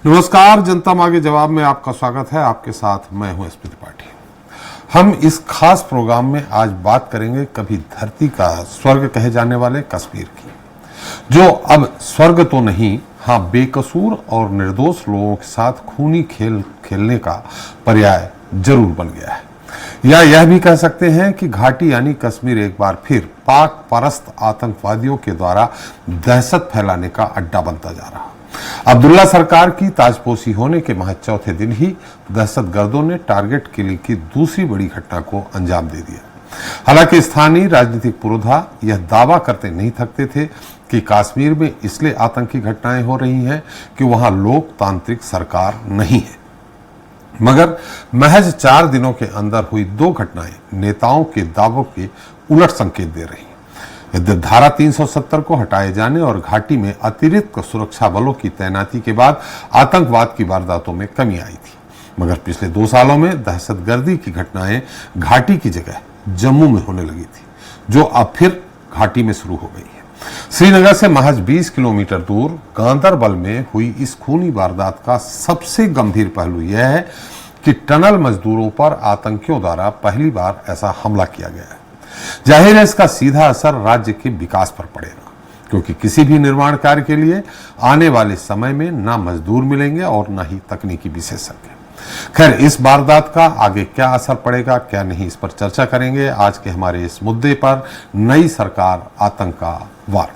नमस्कार, जनता मांगे जवाब में आपका स्वागत है। आपके साथ मैं हूं एसपी त्रिपाठी। हम इस खास प्रोग्राम में आज बात करेंगे कभी धरती का स्वर्ग कहे जाने वाले कश्मीर की, जो अब स्वर्ग तो नहीं, हाँ बेकसूर और निर्दोष लोगों के साथ खूनी खेल खेलने का पर्याय जरूर बन गया है। या यह भी कह सकते हैं कि घाटी यानी कश्मीर एक बार फिर पाक परस्त आतंकवादियों के द्वारा दहशत फैलाने का अड्डा बनता जा रहा। अब्दुल्ला सरकार की ताजपोशी होने के महज चौथे दिन ही दहशतगर्दों ने टारगेट किलिंग की दूसरी बड़ी घटना को अंजाम दे दिया। हालांकि स्थानीय राजनीतिक पुरोधा यह दावा करते नहीं थकते थे कि कश्मीर में इसलिए आतंकी घटनाएं हो रही हैं कि वहां लोकतांत्रिक सरकार नहीं है। मगर महज 4 दिनों के अंदर हुई 2 घटनाएं नेताओं के दावों के उलट संकेत दे रही हैं। धारा 370 को हटाए जाने और घाटी में अतिरिक्त सुरक्षा बलों की तैनाती के बाद आतंकवाद की वारदातों में कमी आई थी। मगर पिछले 2 सालों में दहशतगर्दी की घटनाएं घाटी की जगह जम्मू में होने लगी थी, जो अब फिर घाटी में शुरू हो गई है। श्रीनगर से महज 20 किलोमीटर दूर गांदरबल में हुई इस खूनी वारदात का सबसे गंभीर पहलू यह है कि टनल मजदूरों पर आतंकियों द्वारा पहली बार ऐसा हमला किया गया है। जाहिर है इसका सीधा असर राज्य के विकास पर पड़ेगा, क्योंकि किसी भी निर्माण कार्य के लिए आने वाले समय में ना मजदूर मिलेंगे और ना ही तकनीकी विशेषज्ञ। खैर, इस वारदात का आगे क्या असर पड़ेगा क्या नहीं, इस पर चर्चा करेंगे आज के हमारे इस मुद्दे पर नई सरकार आतंक का वार।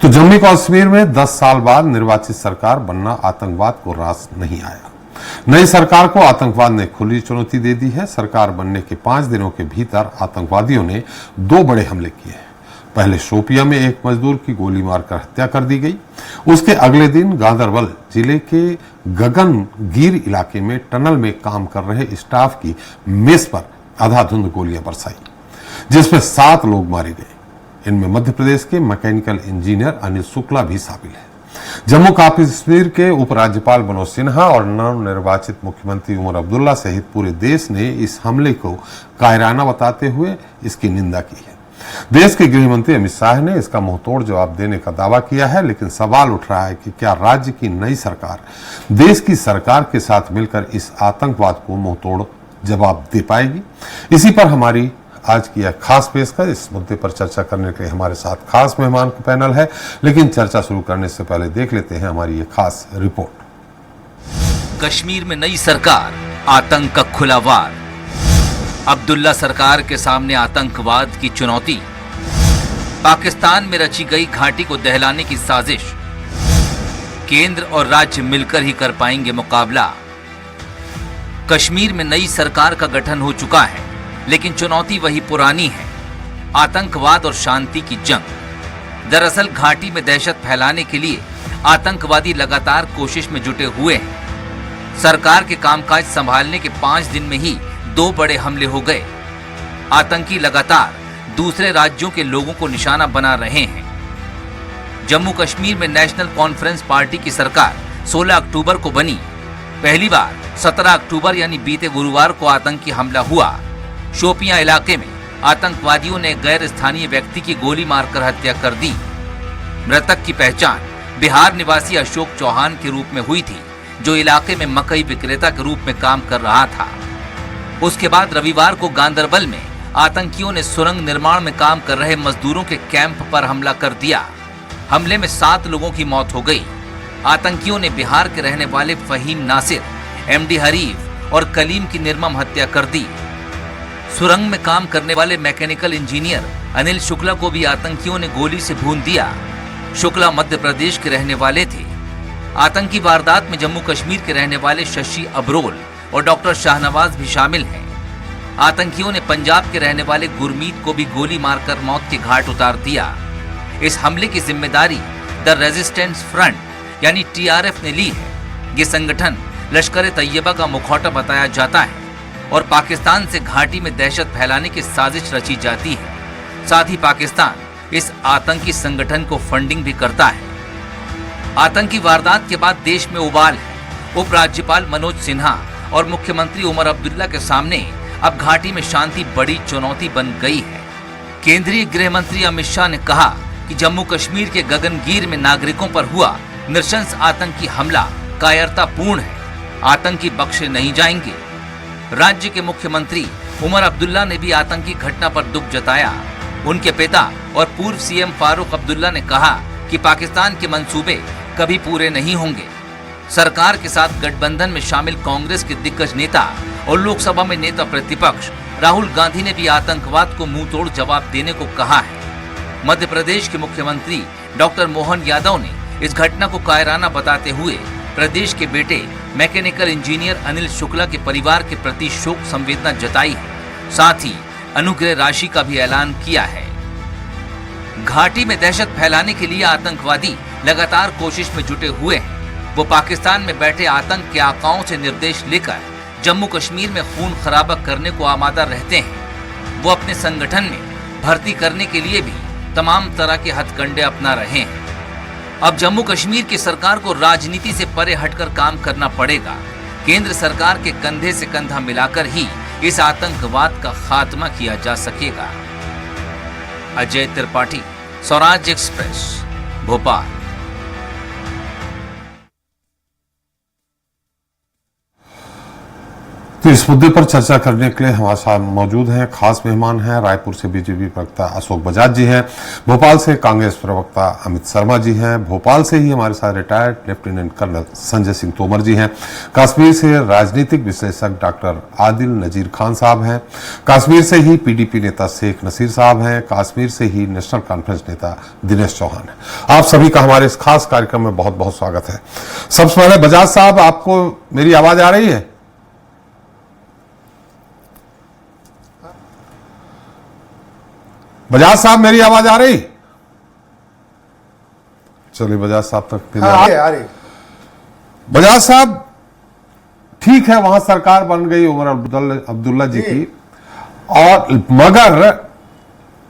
तो जम्मू कश्मीर में 10 साल बाद निर्वाचित सरकार बनना आतंकवाद को रास नहीं आया। नई सरकार को आतंकवाद ने खुली चुनौती दे दी है। सरकार बनने के 5 दिनों के भीतर आतंकवादियों ने 2 बड़े हमले किए हैं। पहले शोपिया में एक मजदूर की गोली मारकर हत्या कर दी गई। उसके अगले दिन गांदरबल जिले के गगनगीर इलाके में टनल में काम कर रहे स्टाफ की मेस पर आधाधुंध गोलियां बरसाई, जिसमें 7 लोग मारे गए। इनमें मध्य प्रदेश के मैकेनिकल इंजीनियर अनिल शुक्ला भी शामिल है। जम्मू कश्मीर के उपराज्यपाल मनोज सिन्हा और नवनिर्वाचित मुख्यमंत्री उमर अब्दुल्ला सहित पूरे देश ने इस हमले को कायराना बताते हुए इसकी निंदा की है। देश के गृह मंत्री अमित शाह ने इसका मुंहतोड़ जवाब देने का दावा किया है, लेकिन सवाल उठ रहा है कि क्या राज्य की नई सरकार देश की सरकार के साथ मिलकर इस आतंकवाद को मुंहतोड़ जवाब दे पाएगी। इसी पर हमारी आज की यह खास पेशकश। इस मुद्दे पर चर्चा करने के लिए हमारे साथ खास मेहमान का पैनल है, लेकिन चर्चा शुरू करने से पहले देख लेते हैं हमारी ये खास रिपोर्ट। कश्मीर में नई सरकार, आतंक का खुला वार। अब्दुल्ला सरकार के सामने आतंकवाद की चुनौती। पाकिस्तान में रची गई घाटी को दहलाने की साजिश। केंद्र और राज्य मिलकर ही कर पाएंगे मुकाबला। कश्मीर में नई सरकार का गठन हो चुका है, लेकिन चुनौती वही पुरानी है, आतंकवाद और शांति की जंग। दरअसल घाटी में दहशत फैलाने के लिए आतंकवादी लगातार कोशिश में जुटे हुए हैं। सरकार के कामकाज संभालने के 5 दिन में ही 2 बड़े हमले हो गए। आतंकी लगातार दूसरे राज्यों के लोगों को निशाना बना रहे हैं। जम्मू कश्मीर में नेशनल कॉन्फ्रेंस पार्टी की सरकार 16 अक्टूबर को बनी। पहली बार 17 अक्टूबर यानी बीते गुरुवार को आतंकी हमला हुआ। शोपियां इलाके में आतंकवादियों ने गैर स्थानीय व्यक्ति की गोली मारकर हत्या कर दी। मृतक की पहचान बिहार निवासी अशोक चौहान के रूप में हुई थी, जो इलाके में मकई विक्रेता के रूप में काम कर रहा था। उसके बाद रविवार को गांदरबल में आतंकियों ने सुरंग निर्माण में काम कर रहे मजदूरों के कैंप पर हमला कर दिया। हमले में 7 लोगों की मौत हो गई। आतंकियों ने बिहार के रहने वाले फहीम नासिर, एमडी हरीफ और कलीम की निर्मम हत्या कर दी। सुरंग में काम करने वाले मैकेनिकल इंजीनियर अनिल शुक्ला को भी आतंकियों ने गोली से भून दिया। शुक्ला मध्य प्रदेश के रहने वाले थे। आतंकी वारदात में जम्मू कश्मीर के रहने वाले शशि अबरोल और डॉक्टर शाहनवाज भी शामिल हैं। आतंकियों ने पंजाब के रहने वाले गुरमीत को भी गोली मारकर मौत के घाट उतार दिया। इस हमले की जिम्मेदारी द रेजिस्टेंस फ्रंट यानी टीआरएफ ने ली है। ये संगठन लश्कर तैयबा का मुखौटा बताया जाता है और पाकिस्तान से घाटी में दहशत फैलाने की साजिश रची जाती है। साथ ही पाकिस्तान इस आतंकी संगठन को फंडिंग भी करता है। आतंकी वारदात के बाद देश में उबाल है। उपराज्यपाल मनोज सिन्हा और मुख्यमंत्री उमर अब्दुल्ला के सामने अब घाटी में शांति बड़ी चुनौती बन गई है। केंद्रीय गृह मंत्री अमित शाह ने कहा कि जम्मू कश्मीर के गगनगीर में नागरिकों पर हुआ नृशंस आतंकी हमला कायरतापूर्ण है, आतंकी बख्शे नहीं जाएंगे। राज्य के मुख्यमंत्री उमर अब्दुल्ला ने भी आतंकी घटना पर दुख जताया। उनके पिता और पूर्व सीएम फारूक अब्दुल्ला ने कहा कि पाकिस्तान के मंसूबे कभी पूरे नहीं होंगे। सरकार के साथ गठबंधन में शामिल कांग्रेस के दिग्गज नेता और लोकसभा में नेता प्रतिपक्ष राहुल गांधी ने भी आतंकवाद को मुंहतोड़ जवाब देने को कहा है। मध्य प्रदेश के मुख्यमंत्री डॉक्टर मोहन यादव ने इस घटना को कायराना बताते हुए प्रदेश के बेटे मैकेनिकल इंजीनियर अनिल शुक्ला के परिवार के प्रति शोक संवेदना जताई है। साथ ही अनुग्रह राशि का भी ऐलान किया है। घाटी में दहशत फैलाने के लिए आतंकवादी लगातार कोशिश में जुटे हुए हैं। वो पाकिस्तान में बैठे आतंक के आकाओं से निर्देश लेकर जम्मू कश्मीर में खून खराबा करने को आमादा रहते हैं। वो अपने संगठन में भर्ती करने के लिए भी तमाम तरह के हथकंडे अपना रहे हैं। अब जम्मू कश्मीर की सरकार को राजनीति से परे हटकर काम करना पड़ेगा। केंद्र सरकार के कंधे से कंधा मिलाकर ही इस आतंकवाद का खात्मा किया जा सकेगा। अजय त्रिपाठी, स्वराज एक्सप्रेस, भोपाल। तो इस मुद्दे पर चर्चा करने के लिए हमारे साथ मौजूद हैं खास मेहमान हैं। रायपुर से बीजेपी प्रवक्ता अशोक बजाज जी हैं, भोपाल से कांग्रेस प्रवक्ता अमित शर्मा जी हैं, भोपाल से ही हमारे साथ retired lieutenant colonel Sanjay Singh Tomar ji हैं, कश्मीर से राजनीतिक विश्लेषक डॉक्टर आदिल नजीर खान साहब हैं, कश्मीर से ही पीडीपी नेता शेख नसीर साहब हैं, कश्मीर से ही नेशनल कॉन्फ्रेंस नेता दिनेश चौहान है। आप सभी का हमारे इस खास कार्यक्रम में बहुत बहुत स्वागत है। सबसे पहले बजाज साहब, आपको मेरी आवाज आ रही है? बजाज साहब, मेरी आवाज आ रही? चलिए बजाज साहब तक आ रही। बजाज साहब, ठीक है, वहां सरकार बन गई उमर अब्दुल्ला जी की, और मगर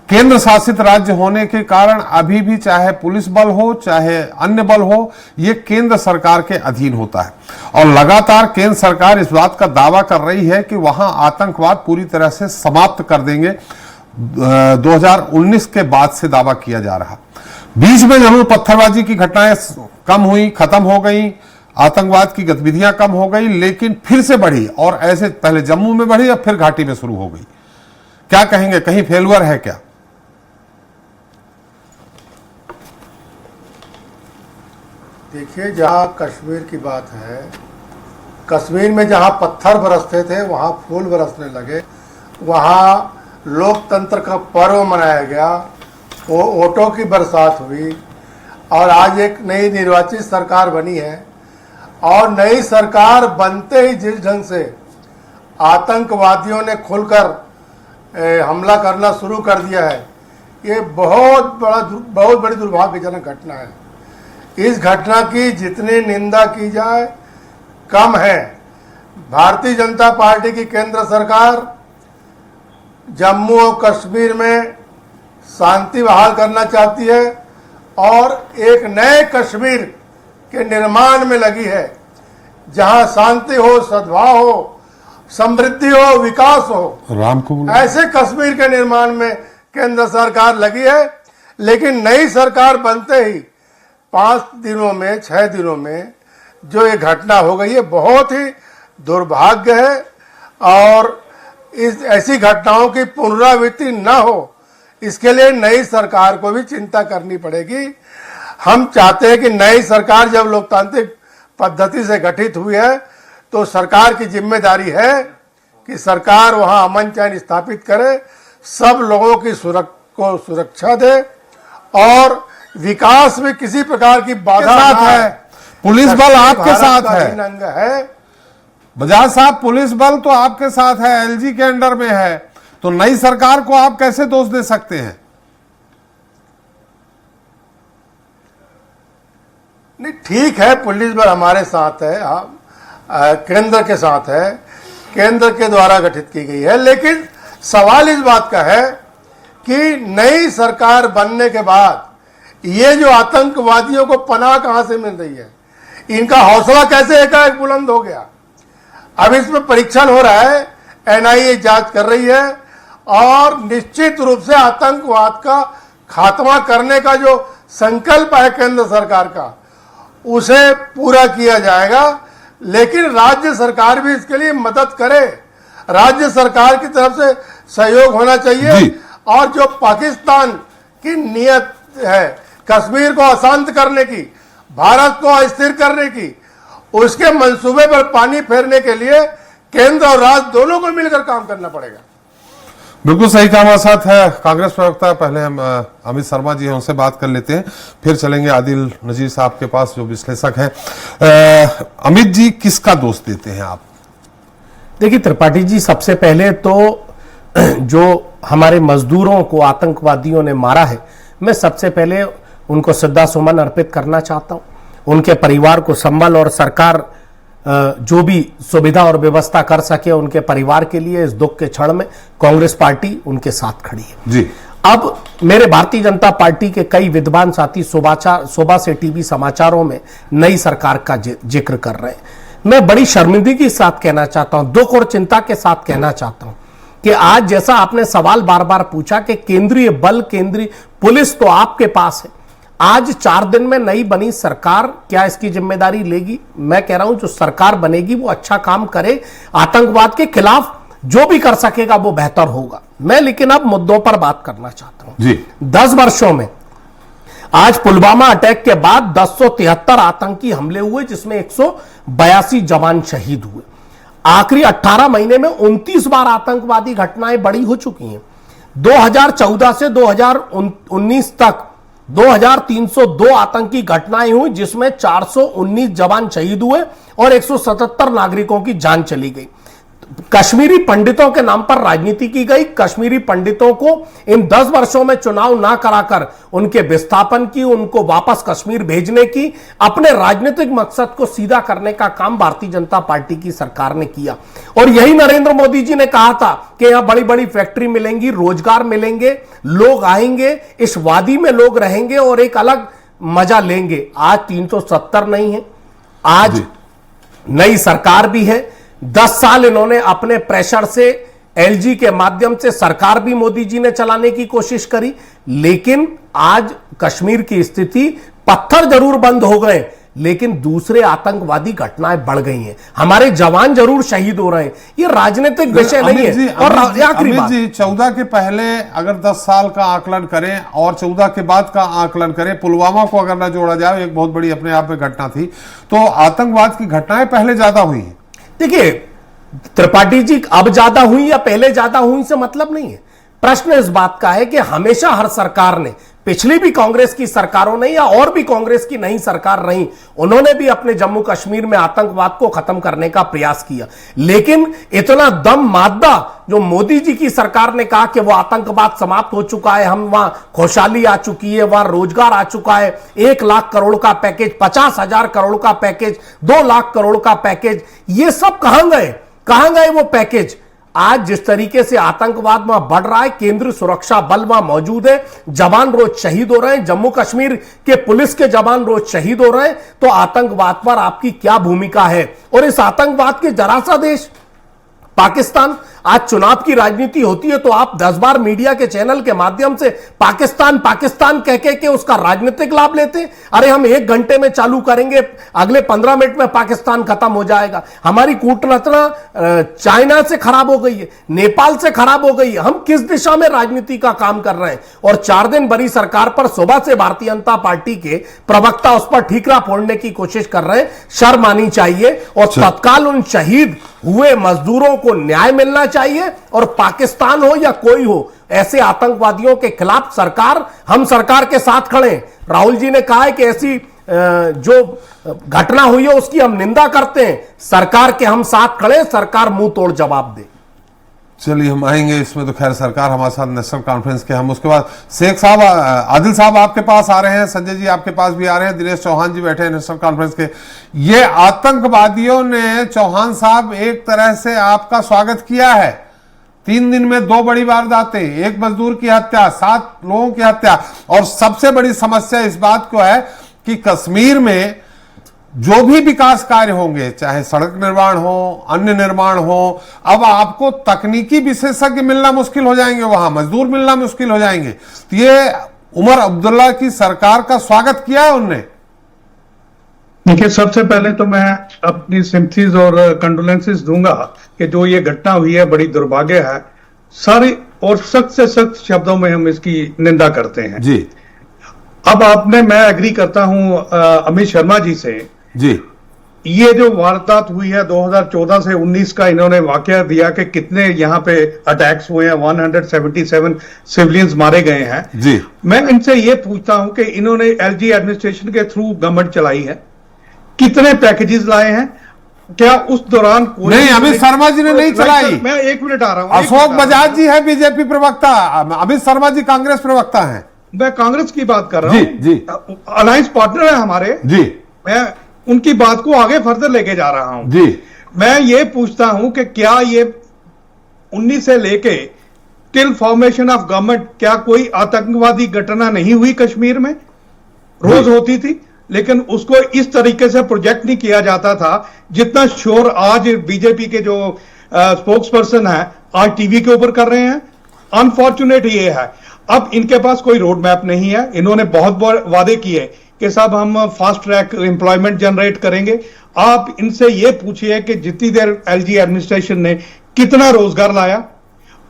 केंद्र शासित राज्य होने के कारण अभी भी चाहे पुलिस बल हो चाहे अन्य बल हो, ये केंद्र सरकार के अधीन होता है। और लगातार केंद्र सरकार इस बात का दावा कर रही है कि वहां आतंकवाद पूरी तरह से समाप्त कर देंगे। 2019 के बाद से दावा किया जा रहा। बीच में जरूर पत्थरबाजी की घटनाएं कम हुई, खत्म हो गई, आतंकवाद की गतिविधियां कम हो गई, लेकिन फिर से बढ़ी, और ऐसे पहले जम्मू में बढ़ी अब फिर घाटी में शुरू हो गई। क्या कहेंगे, कहीं फेलुअर है क्या? देखिए, जहां कश्मीर की बात है, कश्मीर में जहां पत्थर बरसते थे वहां फूल बरसने लगे, वहां लोकतंत्र का पर्व मनाया गया, वो वोटों की बरसात हुई, और आज एक नई निर्वाचित सरकार बनी है। और नई सरकार बनते ही जिस ढंग से आतंकवादियों ने खुलकर हमला करना शुरू कर दिया है, ये बहुत बड़ी दुर्भाग्यजनक घटना है। इस घटना की जितनी निंदा की जाए कम है। भारतीय जनता पार्टी की केंद्र सरकार जम्मू और कश्मीर में शांति बहाल करना चाहती है और एक नए कश्मीर के निर्माण में लगी है, जहां शांति हो, सद्भाव हो, समृद्धि हो, विकास हो। राम को ऐसे कश्मीर के निर्माण में केंद्र सरकार लगी है। लेकिन नई सरकार बनते ही 5 दिनों में 6 दिनों में जो ये घटना हो गई है, बहुत ही दुर्भाग्य है। और इस ऐसी घटनाओं की पुनरावृत्ति न हो, इसके लिए नई सरकार को भी चिंता करनी पड़ेगी। हम चाहते हैं कि नई सरकार जब लोकतांत्रिक पद्धति से गठित हुई है, तो सरकार की जिम्मेदारी है कि सरकार वहां अमन चैन स्थापित करे, सब लोगों की सुरक्षा दे, और विकास में किसी प्रकार की बाधा साथ है। पुलिस बल आपके साथ है। बजाज साहब, पुलिस बल तो आपके साथ है, एलजी के अंडर में है, तो नई सरकार को आप कैसे दोष दे सकते हैं? नहीं, ठीक है, पुलिस बल हमारे साथ है, केंद्र के साथ है, केंद्र के द्वारा गठित की गई है। लेकिन सवाल इस बात का है कि नई सरकार बनने के बाद ये जो आतंकवादियों को पनाह कहां से मिल रही है, इनका हौसला कैसे एकाएक बुलंद हो गया। अब इसमें परीक्षण हो रहा है, एनआईए जांच कर रही है और निश्चित रूप से आतंकवाद का खात्मा करने का जो संकल्प है केंद्र सरकार का उसे पूरा किया जाएगा। लेकिन राज्य सरकार भी इसके लिए मदद करे, राज्य सरकार की तरफ से सहयोग होना चाहिए। और जो पाकिस्तान की नीयत है कश्मीर को अशांत करने की, भारत को अस्थिर करने की, उसके मंसूबे पर पानी फेरने के लिए केंद्र और राज्य दोनों को मिलकर काम करना पड़ेगा। बिल्कुल सही कहा। हमारे साथ है कांग्रेस प्रवक्ता, पहले हम अमित शर्मा जी हैं, उनसे बात कर लेते हैं, फिर चलेंगे आदिल नजीर साहब के पास जो विश्लेषक हैं। अमित जी, किसका दोष देते हैं आप? देखिए त्रिपाठी जी, सबसे पहले तो जो हमारे मजदूरों को आतंकवादियों ने मारा है, मैं सबसे पहले उनको श्रद्धासुमन अर्पित करना चाहता हूं। उनके परिवार को संबल और सरकार जो भी सुविधा और व्यवस्था कर सके उनके परिवार के लिए इस दुख के क्षण में कांग्रेस पार्टी उनके साथ खड़ी है जी। अब मेरे भारतीय जनता पार्टी के कई विद्वान साथी सुबह से टीवी समाचारों में नई सरकार का जिक्र कर रहे हैं। मैं बड़ी शर्मिंदगी के साथ कहना चाहता हूं, दुख और चिंता के साथ कहना चाहता हूं कि आज जैसा आपने सवाल बार बार पूछा कि केंद्रीय बल, केंद्रीय पुलिस तो आपके पास है, आज 4 दिन में नई बनी सरकार क्या इसकी जिम्मेदारी लेगी? मैं कह रहा हूं जो सरकार बनेगी वो अच्छा काम करे, आतंकवाद के खिलाफ जो भी कर सकेगा वो बेहतर होगा। मैं लेकिन अब मुद्दों पर बात करना चाहता हूं जी। 10 वर्षों में आज पुलवामा अटैक के बाद 1073 आतंकी हमले हुए, जिसमें 182 जवान शहीद हुए। आखिरी 18 महीने में 29 बार आतंकवादी घटनाएं बड़ी हो चुकी हैं। 2014 से 2019 तक 2302 आतंकी घटनाएं हुई, जिसमें 419 जवान शहीद हुए और 177 नागरिकों की जान चली गई। कश्मीरी पंडितों के नाम पर राजनीति की गई। कश्मीरी पंडितों को इन 10 वर्षों में चुनाव ना कराकर उनके विस्थापन की, उनको वापस कश्मीर भेजने की, अपने राजनीतिक मकसद को सीधा करने का काम भारतीय जनता पार्टी की सरकार ने किया। और यही नरेंद्र मोदी जी ने कहा था कि यहां बड़ी बड़ी फैक्ट्री मिलेंगी, रोजगार मिलेंगे, लोग आएंगे, इस वादी में लोग रहेंगे और एक अलग मजा लेंगे। आज 370 नहीं है, आज नई सरकार भी है। 10 साल इन्होंने अपने प्रेशर से एलजी के माध्यम से सरकार भी मोदी जी ने चलाने की कोशिश करी, लेकिन आज कश्मीर की स्थिति, पत्थर जरूर बंद हो गए लेकिन दूसरे आतंकवादी घटनाएं बढ़ गई हैं। हमारे जवान जरूर शहीद हो रहे हैं। ये राजनीतिक विषय नहीं है। और आखिरी बात, 14 के पहले अगर 10 साल का आकलन करें और 14 के बाद का आकलन करें, पुलवामा को अगर न जोड़ा जाए, एक बहुत बड़ी अपने आप में घटना थी, तो आतंकवाद की घटनाएं पहले ज्यादा हुई हैं। देखिए त्रिपाठी जी, अब ज्यादा हुई या पहले ज्यादा हुई से मतलब नहीं है। प्रश्न इस बात का है कि हमेशा हर सरकार ने, पिछली भी कांग्रेस की सरकारों ने या और भी कांग्रेस की नई सरकार रही, उन्होंने भी अपने जम्मू कश्मीर में आतंकवाद को खत्म करने का प्रयास किया। लेकिन इतना दम मादा जो मोदी जी की सरकार ने कहा कि वो आतंकवाद समाप्त हो चुका है, हम वहां खुशहाली आ चुकी है, वहां रोजगार आ चुका है, 1 लाख करोड़ का पैकेज, 50,000 करोड़ का पैकेज, 2 लाख करोड़ का पैकेज, ये सब कहां गए वो पैकेज? आज जिस तरीके से आतंकवाद वहां बढ़ रहा है, केंद्रीय सुरक्षा बल वहां मौजूद है, जवान रोज शहीद हो रहे हैं, जम्मू कश्मीर के पुलिस के जवान रोज शहीद हो रहे हैं, तो आतंकवाद पर आपकी क्या भूमिका है? और इस आतंकवाद के जरा सा देश पाकिस्तान, आज चुनाव की राजनीति होती है तो आप 10 बार मीडिया के चैनल के माध्यम से पाकिस्तान पाकिस्तान कह के उसका राजनीतिक लाभ लेते। अरे हम 1 घंटे में चालू करेंगे, अगले 15 मिनट में पाकिस्तान खत्म हो जाएगा। हमारी कूटनीति चाइना से खराब हो गई है, नेपाल से खराब हो गई है। हम किस दिशा में राजनीति का काम कर रहे हैं? और 4 दिन बड़ी सरकार पर सुबह से भारतीय जनता पार्टी के प्रवक्ता उस पर ठीकरा फोड़ने की कोशिश कर रहे हैं। शर्म आनी चाहिए और तत्काल उन शहीद हुए मजदूरों को न्याय मिलना चाहिए। और पाकिस्तान हो या कोई हो, ऐसे आतंकवादियों के खिलाफ हम सरकार के साथ खड़े। राहुल जी ने कहा है कि ऐसी जो घटना हुई है उसकी हम निंदा करते हैं, सरकार के हम साथ खड़े, सरकार मुंह तोड़ जवाब दे। चलिए हम आएंगे इसमें, तो खैर सरकार हमारे साथ नेशनल कॉन्फ्रेंस के, हम उसके बाद शेख साहब, आदिल साहब आपके पास आ रहे हैं, संजय जी आपके पास भी आ रहे हैं, दिनेश चौहान जी बैठे हैं नेशनल कॉन्फ्रेंस के। ये आतंकवादियों ने, चौहान साहब, एक तरह से आपका स्वागत किया है। 3 दिन में 2 बड़ी वारदातें, 1 मजदूर की हत्या, 7 लोगों की हत्या, और सबसे बड़ी समस्या इस बात को है कि कश्मीर में जो भी विकास कार्य होंगे, चाहे सड़क निर्माण हो, अन्य निर्माण हो, अब आपको तकनीकी विशेषज्ञ मिलना मुश्किल हो जाएंगे, वहां मजदूर मिलना मुश्किल हो जाएंगे। तो ये उमर अब्दुल्ला की सरकार का स्वागत किया है उनने। देखिए, सबसे पहले तो मैं अपनी सिंपथीज और कंडोलेंसेस दूंगा कि जो ये घटना हुई है बड़ी दुर्भाग्य है, सारी और सख्त से सख्त शब्दों में हम इसकी निंदा करते हैं जी। अब मैं एग्री करता हूं अमित शर्मा जी से जी। ये जो वारदात हुई है 2014 से 19 का इन्होंने वाकया दिया कि कितने यहाँ पे अटैक्स हुए हैं, 177 सिविलियंस मारे गए हैं जी। मैं इनसे ये पूछता हूं कि इन्होंने एलजी एडमिनिस्ट्रेशन के थ्रू गवर्नमेंट चलाई है, कितने पैकेजेस लाए हैं, क्या उस दौरान कोई नहीं, अमित शर्मा जी ने नहीं चलाई। मैं 1 मिनट आ रहा हूं। अशोक बजाज जी है बीजेपी प्रवक्ता, अमित शर्मा जी कांग्रेस प्रवक्ता हैं। मैं कांग्रेस की बात कर रहा हूं जी। अलायंस पार्टनर है हमारे जी। मैं उनकी बात को आगे फर्दर लेके जा रहा हूं जी। मैं ये पूछता हूं कि क्या ये 19 से लेके टिल फॉर्मेशन ऑफ गवर्नमेंट क्या कोई आतंकवादी घटना नहीं हुई कश्मीर में? रोज होती थी, लेकिन उसको इस तरीके से प्रोजेक्ट नहीं किया जाता था जितना शोर आज बीजेपी के जो स्पोक्स पर्सन है आज टीवी के ऊपर कर रहे हैं। अनफॉर्चुनेट ये है, अब इनके पास कोई रोड मैप नहीं है। इन्होंने बहुत वादे किए कि साहब हम फास्ट ट्रैक एम्प्लॉयमेंट जनरेट करेंगे। आप इनसे ये पूछिए कि जितनी देर एलजी एडमिनिस्ट्रेशन ने कितना रोजगार लाया।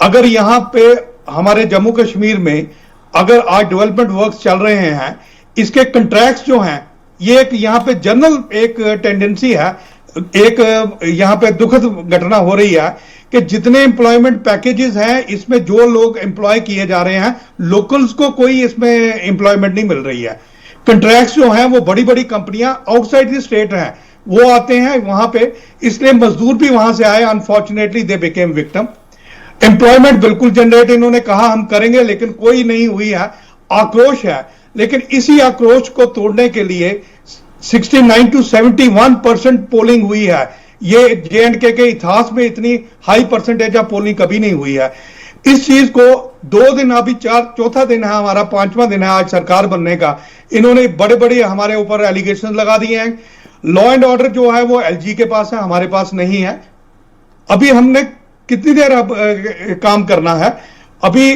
अगर यहां पे हमारे जम्मू कश्मीर में अगर आज डेवलपमेंट वर्क्स चल रहे हैं, इसके कंट्रैक्ट्स जो हैं, ये एक यहां पे जनरल एक टेंडेंसी है, एक यहां पे दुखद घटना हो रही है कि जितने एम्प्लॉयमेंट पैकेजेस हैं इसमें जो लोग एम्प्लॉय किए जा रहे हैं, लोकल्स को कोई इसमें एम्प्लॉयमेंट नहीं मिल रही है। कंट्रैक्ट्स जो हैं वो बड़ी बड़ी कंपनियां आउटसाइड द स्टेट हैं, वो आते हैं वहां पे, इसलिए मजदूर भी वहां से आए। Unfortunately they became victim. Employment बिल्कुल जनरेट इन्होंने कहा हम करेंगे, लेकिन कोई नहीं हुई है। आक्रोश है, लेकिन इसी आक्रोश को तोड़ने के लिए 69 to 71% पोलिंग हुई है। ये JNK के इतिहास में इतनी हाई परसेंटेज ऑफ पोलिंग कभी नहीं हुई है। इस चीज को 2 दिन, अभी चौथा दिन है हमारा, 5वां दिन है आज सरकार बनने का। इन्होंने बड़े बड़े हमारे ऊपर एलिगेशन लगा दिए हैं। लॉ एंड ऑर्डर जो है वो LG के पास है, हमारे पास नहीं है। अभी हमने कितनी देर अब काम करना है? अभी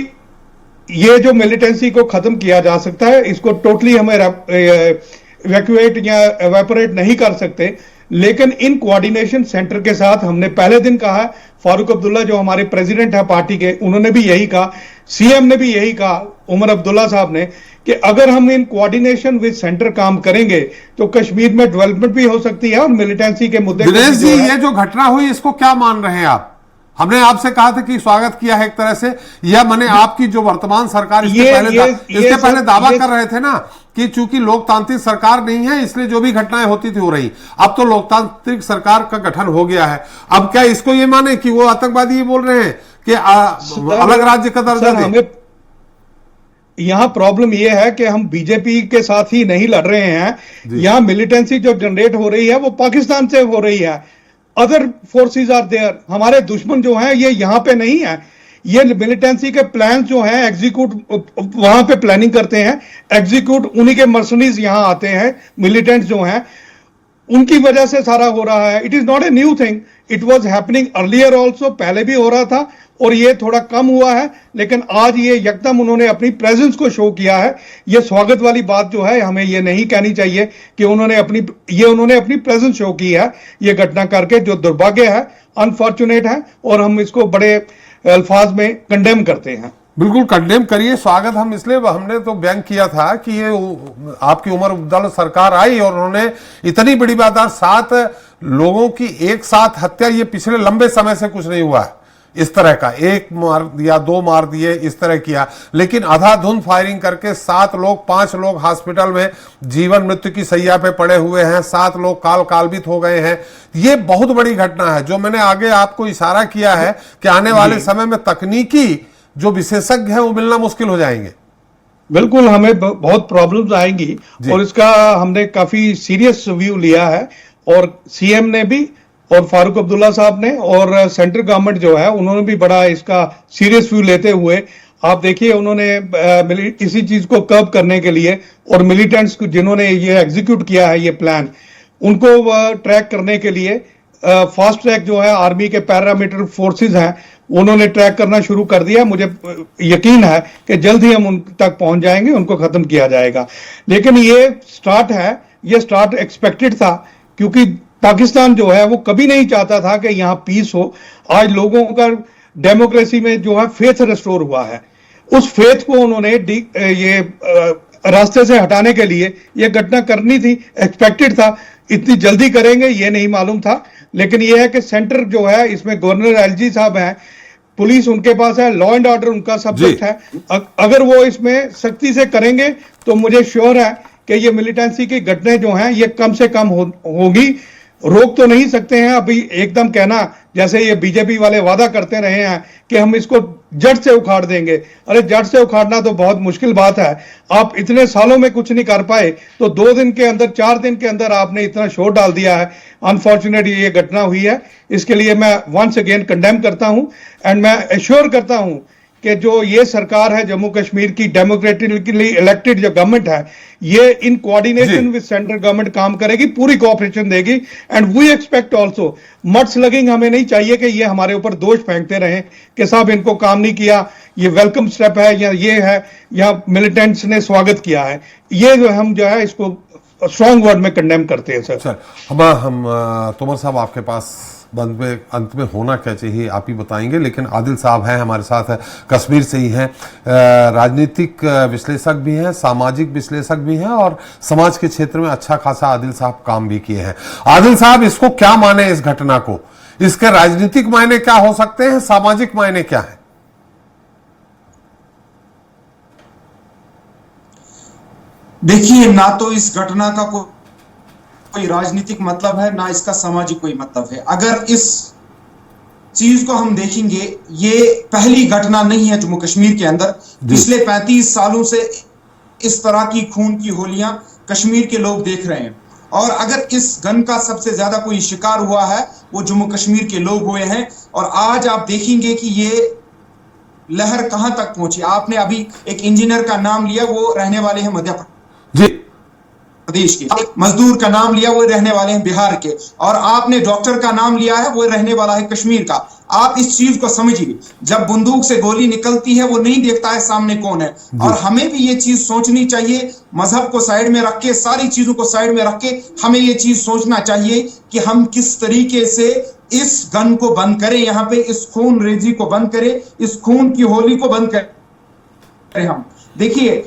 ये जो मिलिटेंसी को खत्म किया जा सकता है, इसको टोटली हमें इवैक्यूएट या एवेपोरेट नहीं कर सकते, लेकिन इन कोऑर्डिनेशन सेंटर के साथ हमने पहले दिन कहा, फारूक अब्दुल्ला जो हमारे प्रेसिडेंट है पार्टी के, उन्होंने भी यही कहा, सीएम ने भी यही कहा, उमर अब्दुल्ला साहब ने, कि अगर हम इन कोऑर्डिनेशन विद सेंटर काम करेंगे तो कश्मीर में डेवलपमेंट भी हो सकती है और मिलिटेंसी के मुद्दे। दिनेश जी, ये जो घटना हुई इसको क्या मान रहे हैं आप? हमने आपसे कहा था कि स्वागत किया है एक तरह से, या माने आपकी जो वर्तमान सरकार इसके पहले दावा कर रहे थे ना कि चूंकि लोकतांत्रिक सरकार नहीं है इसलिए जो भी घटनाएं होती थी हो रही, अब तो लोकतांत्रिक सरकार का गठन हो गया है, अब क्या इसको ये माने कि वो आतंकवादी बोल रहे हैं कि अलग राज्य का दर्जा दे? यहां प्रॉब्लम यह है कि हम बीजेपी के साथ ही नहीं लड़ रहे हैं। यहां मिलिटेंसी जो जनरेट हो रही है वो पाकिस्तान से हो रही है। Other forces are there. हमारे दुश्मन जो हैं ये यहां पे नहीं है। ये मिलिटेंसी के प्लान जो हैं एग्जीक्यूट वहां पे प्लानिंग करते हैं, एग्जीक्यूट उन्हीं के मर्सनरीज यहां आते हैं, मिलिटेंट्स जो हैं उनकी वजह से सारा हो रहा है। It is not a new thing, it was happening earlier also, पहले भी हो रहा था और ये थोड़ा कम हुआ है, लेकिन आज ये यकदम उन्होंने अपनी प्रेजेंस को शो किया है। ये स्वागत वाली बात जो है हमें ये नहीं कहनी चाहिए कि उन्होंने अपनी प्रेजेंस शो की है ये घटना करके, जो दुर्भाग्य है, अनफॉर्चुनेट है, और हम इसको बड़े अल्फाज में कंडेम करते हैं। बिल्कुल कंडेम करिए। स्वागत हम इसलिए, हमने तो बयान किया था कि ये आपकी उमर अब्दुल्ला सरकार आई और उन्होंने इतनी बड़ी बात, 7 लोगों की एक साथ हत्या, ये पिछले लंबे समय से कुछ नहीं हुआ है इस तरह का, 1 मार दिया 2 मार दिए इस तरह किया, लेकिन आधाधुंध फायरिंग करके 7 लोग 5 लोग हॉस्पिटल में जीवन मृत्यु की सैया पे पड़े हुए हैं, 7 लोग कालवित हो गए हैं। ये बहुत बड़ी घटना है जो मैंने आगे आपको इशारा किया है कि आने वाले समय में तकनीकी जो विशेषज्ञ हैं वो मिलना मुश्किल हो जाएंगे। बिल्कुल, हमें बहुत प्रॉब्लम्स आएंगी और इसका हमने काफी सीरियस व्यू लिया है, और सीएम ने भी और फारूक अब्दुल्ला साहब ने और सेंट्रल गवर्नमेंट जो है उन्होंने भी बड़ा इसका सीरियस व्यू लेते हुए, आप देखिए उन्होंने इसी चीज को कर्ब करने के लिए और मिलिटेंट्स को जिन्होंने ये एग्जीक्यूट किया है ये प्लान, उनको ट्रैक करने के लिए फास्ट ट्रैक जो है आर्मी के पैरामिलिट्री फोर्सेस हैं उन्होंने ट्रैक करना शुरू कर दिया। मुझे यकीन है कि जल्द ही हम उन तक पहुंच जाएंगे, उनको खत्म किया जाएगा। लेकिन ये स्टार्ट है, ये स्टार्ट एक्सपेक्टेड था, क्योंकि पाकिस्तान जो है वो कभी नहीं चाहता था कि यहां पीस हो। आज लोगों का डेमोक्रेसी में जो है फेथ रिस्टोर हुआ है, उस फेथ को उन्होंने ये रास्ते से हटाने के लिए ये घटना करनी थी, एक्सपेक्टेड था। इतनी जल्दी करेंगे ये नहीं मालूम था, लेकिन ये है कि सेंटर जो है इसमें गवर्नर एलजी साहब हैं, पुलिस उनके पास है, लॉ एंड ऑर्डर उनका सब्जेक्ट है। अगर वो इसमें सख्ती से करेंगे तो मुझे श्योर है कि ये मिलिटेंसी की घटनाएं जो हैं ये कम से कम होगी। रोक तो नहीं सकते हैं अभी एकदम कहना, जैसे ये बीजेपी वाले वादा करते रहे हैं कि हम इसको जड़ से उखाड़ देंगे। अरे जड़ से उखाड़ना तो बहुत मुश्किल बात है। आप इतने सालों में कुछ नहीं कर पाए तो 2 दिन के अंदर, 4 दिन के अंदर आपने इतना शोर डाल दिया है। अनफॉर्चुनेटली ये घटना हुई है, इसके लिए मैं वंस अगेन कंडेम करता हूं एंड मैं एश्योर करता हूं कि जो ये सरकार है जम्मू कश्मीर की डेमोक्रेटिकली इलेक्टेड जो गवर्नमेंट है, ये in coordination with central government काम करेगी, पूरी कोऑपरेशन देगी। And we expect also mud slinging हमें नहीं चाहिए कि ये हमारे ऊपर दोष फेंकते रहें कि साहब इनको काम नहीं किया, ये वेलकम स्टेप है या ये है या मिलिटेंट्स ने स्वागत किया है। ये जो हम जो है इसको स्ट्रॉन्ग वर्ड में कंडेम करते हैं सर। हम तोमर साहब आपके पास अंत में होना क्या चाहिए आप ही बताएंगे, लेकिन आदिल साहब हैं हमारे साथ, है कश्मीर से ही हैं, राजनीतिक विश्लेषक भी हैं, सामाजिक विश्लेषक भी हैं और समाज के क्षेत्र में अच्छा खासा आदिल साहब काम भी किए हैं। आदिल साहब, इसको क्या माने इस घटना को? इसके राजनीतिक मायने क्या हो सकते हैं, सामाजिक मायने क्या है? देखिए, ना तो इस घटना का कोई राजनीतिक मतलब है, ना इसका सामाजिक कोई मतलब है। अगर इस चीज को हम देखेंगे, ये पहली घटना नहीं है जम्मू कश्मीर के अंदर। पिछले 35 सालों से इस तरह की खून की होलियां कश्मीर के लोग देख रहे हैं, और अगर इस गन का सबसे ज्यादा कोई शिकार हुआ है वो जम्मू कश्मीर के लोग हुए हैं। और आज आप देखेंगे कि ये लहर कहां तक पहुंची। आपने अभी एक इंजीनियर का नाम लिया, वो रहने वाले हैं मध्य प्रदेश के, मजदूर का नाम लिया, वो रहने वाले हैं बिहार के, और आपने डॉक्टर का नाम लिया है, वो रहने वाला है कश्मीर का। आप इस चीज को समझिए, जब बंदूक से गोली निकलती है वो नहीं देखता है सामने कौन है। और हमें भी ये चीज सोचनी चाहिए, मजहब को साइड में रख के, सारी चीजों को साइड में रख के हमें ये चीज सोचना चाहिए कि हम किस तरीके से इस गन को बंद करें, यहाँ पे इस खून रेजी को बंद करें, इस खून की होली को बंद करें। हम देखिए,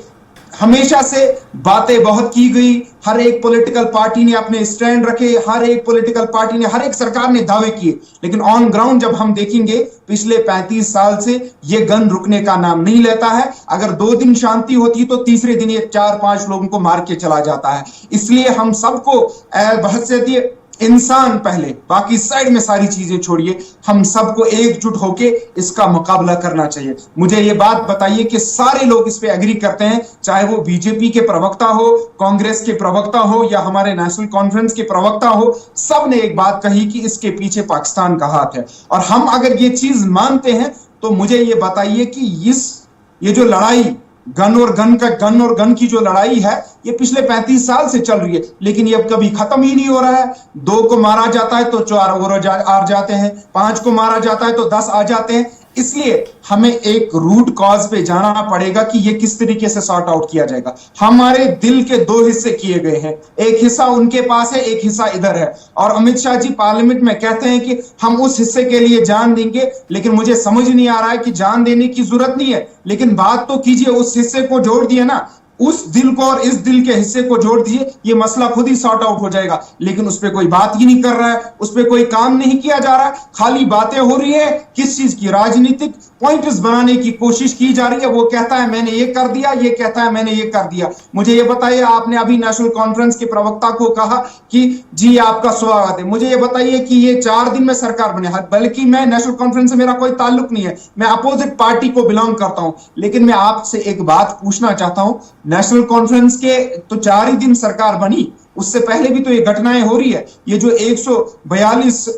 हमेशा से बातें बहुत की गई, हर एक पॉलिटिकल पार्टी ने अपने स्टैंड रखे, हर एक पॉलिटिकल पार्टी ने, हर एक सरकार ने दावे किए, लेकिन ऑन ग्राउंड जब हम देखेंगे पिछले 35 साल से ये गन रुकने का नाम नहीं लेता है। अगर 2 दिन शांति होती तो तीसरे दिन ये 4-5 लोगों को मार के चला जाता है। इसलिए हम सबको बहसियत इंसान पहले, बाकी साइड में सारी चीजें छोड़िए, हम सबको एकजुट होके इसका मुकाबला करना चाहिए। मुझे ये बात बताइए कि सारे लोग इस पे एग्री करते हैं, चाहे वो बीजेपी के प्रवक्ता हो, कांग्रेस के प्रवक्ता हो या हमारे नेशनल कॉन्फ्रेंस के प्रवक्ता हो, सब ने एक बात कही कि इसके पीछे पाकिस्तान का हाथ है। और हम अगर ये चीज मानते हैं तो मुझे ये बताइए कि ये जो लड़ाई गन और गन की जो लड़ाई है, ये पिछले 35 साल से चल रही है, लेकिन ये कभी खत्म ही नहीं हो रहा है। 2 को मारा जाता है तो 4 और आ जाते हैं, 5 को मारा जाता है तो 10 आ जाते हैं। इसलिए हमें एक रूट कॉज पे जाना पड़ेगा कि ये किस तरीके से सॉर्ट आउट किया जाएगा। हमारे दिल के 2 हिस्से किए गए हैं, एक हिस्सा उनके पास है, एक हिस्सा इधर है। और अमित शाह जी पार्लियामेंट में कहते हैं कि हम उस हिस्से के लिए जान देंगे, लेकिन मुझे समझ नहीं आ रहा है कि जान देने की जरूरत नहीं है, लेकिन बात तो कीजिए, उस हिस्से को जोड़ दिए ना, उस दिल को और इस दिल के हिस्से को जोड़ दीजिए, ये मसला खुद ही सॉर्ट आउट हो जाएगा। लेकिन उस पर कोई बात ही नहीं कर रहा है, उस पर कोई काम नहीं किया जा रहा है, खाली बातें हो रही है। किस चीज की? राजनीतिक पॉइंट्स बनाने की कोशिश की जा रही है। वो कहता है मैंने ये कर दिया, ये कहता है मैंने ये कर दिया। मुझे ये बताइए, आपने अभी नेशनल कॉन्फ्रेंस के प्रवक्ता को कहा कि जी आपका स्वागत है। मुझे ये बताइए कि ये 4 दिन में सरकार बने, बल्कि मैं नेशनल कॉन्फ्रेंस से मेरा कोई ताल्लुक नहीं है, मैं अपोजिट पार्टी को बिलोंग करता हूं, लेकिन मैं आपसे एक बात पूछना चाहता हूं, नेशनल कॉन्फ्रेंस के तो 4 ही दिन सरकार बनी, उससे पहले भी तो ये घटनाएं हो रही है। ये जो 142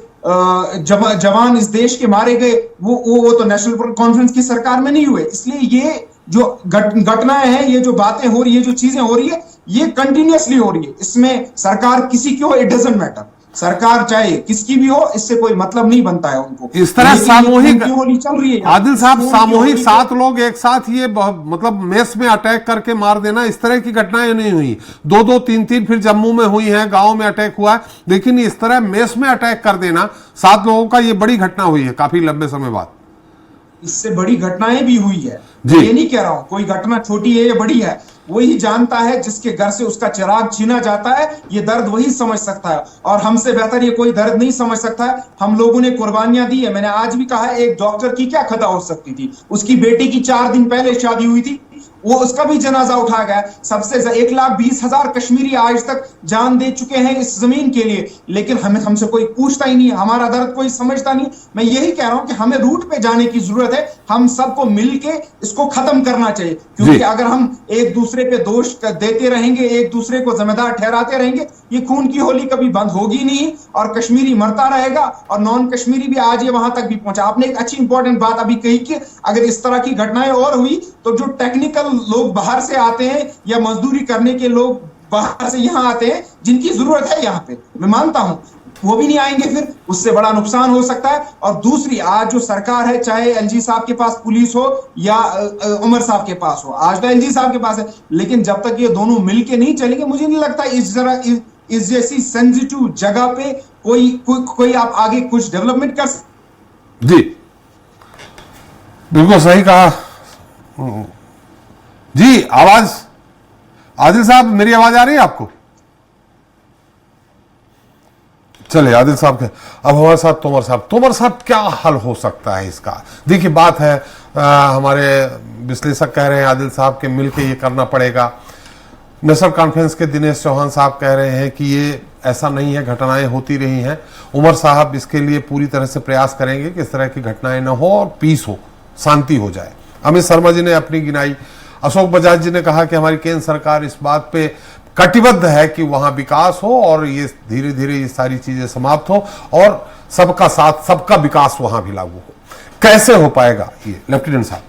जवान इस देश के मारे गए, वो तो नेशनल कॉन्फ्रेंस की सरकार में नहीं हुए। इसलिए ये जो घटनाएं हैं, ये जो बातें हो रही है, जो चीजें हो रही है, ये कंटिन्यूअसली हो रही है। इसमें सरकार किसी की हो, इट डजंट मैटर, सरकार चाहे किसकी भी हो, इससे कोई मतलब नहीं बनता है उनको। इस तरह लेकिन ये सामूहिक खून की होली चल रही है। आदिल साहब, खून की सामूहिक होली 7 लोग एक साथ ये मतलब मेस में अटैक करके मार देना, इस तरह की घटनाएं नहीं हुई। 2-2, 3-3 फिर जम्मू में हुई है, गांव में अटैक हुआ है, लेकिन इस तरह मेस में अटैक कर देना 7 लोगों का, ये बड़ी घटना हुई है काफी लंबे समय बाद। इससे बड़ी घटनाएं भी हुई है, जी। ये नहीं कह रहा हूं कोई घटना छोटी है या बड़ी है, वही जानता है जिसके घर से उसका चिराग छीना जाता है, ये दर्द वही समझ सकता है, और हमसे बेहतर ये कोई दर्द नहीं समझ सकता है। हम लोगों ने कुर्बानियां दी है। मैंने आज भी कहा है, एक डॉक्टर की क्या खता हो सकती थी, उसकी बेटी की 4 दिन पहले शादी हुई थी, वो उसका भी जनाजा उठा गया। सबसे 1,20,000 कश्मीरी आज तक जान दे चुके हैं इस जमीन के लिए, लेकिन हमसे कोई पूछता ही नहीं, हमारा दर्द कोई समझता नहीं। मैं यही कह रहा हूं कि हमें रूट पे जाने की जरूरत है, हम सबको मिलके इसको खत्म करना चाहिए, क्योंकि अगर हम एक दूसरे पे दोष देते रहेंगे, एक दूसरे को जिम्मेदार ठहराते रहेंगे, ये खून की होली कभी बंद होगी नहीं और कश्मीरी मरता रहेगा और नॉन कश्मीरी भी आज ये वहां तक भी पहुंचा। आपने एक अच्छी इंपॉर्टेंट बात अभी कही कि अगर इस तरह की घटनाएं और हुई तो जो टेक्निकल लोग बाहर से आते हैं या मजदूरी करने के लोग बाहर से यहां आते हैं, जिनकी जरूरत है यहां पे, मैं मानता हूं, वो भी नहीं आएंगे, फिर उससे बड़ा नुकसान हो सकता है। और दूसरी, आज जो सरकार है, चाहे एलजी साहब के पास पुलिस हो या उमर साहब के पास हो, आज तो एलजी साहब के पास है, लेकिन जब तक ये दोनों मिलके नहीं चलेंगे, मुझे नहीं लगता इस जैसी सेंसिटिव जगह पे कोई आप आगे कुछ डेवलपमेंट कर सकते। जी बिल्कुल सही कहा जी। आवाज, आदिल साहब मेरी आवाज आ रही है आपको? चलिए आदिल साहब के, अब हमारे साथ तोमर साहब क्या हल हो सकता है इसका? देखिए बात है, हमारे विश्लेषक कह रहे हैं आदिल साहब के मिलके ये करना पड़ेगा। नेशनल कॉन्फ्रेंस के दिनेश चौहान साहब कह रहे हैं कि ये ऐसा नहीं है, घटनाएं होती रही हैं। उमर साहब इसके लिए पूरी तरह से प्रयास करेंगे कि इस तरह की घटनाएं न हो और पीस हो, शांति हो जाए। अमित शर्मा जी ने अपनी गिनाई, अशोक बजाज जी ने कहा कि हमारी केंद्र सरकार इस बात पे कटिबद्ध है कि वहां विकास हो और ये धीरे धीरे ये सारी चीजें समाप्त हो और सबका साथ, सबका विकास वहां भी लागू हो। कैसे हो पाएगा ये, लेफ्टिनेंट साहब?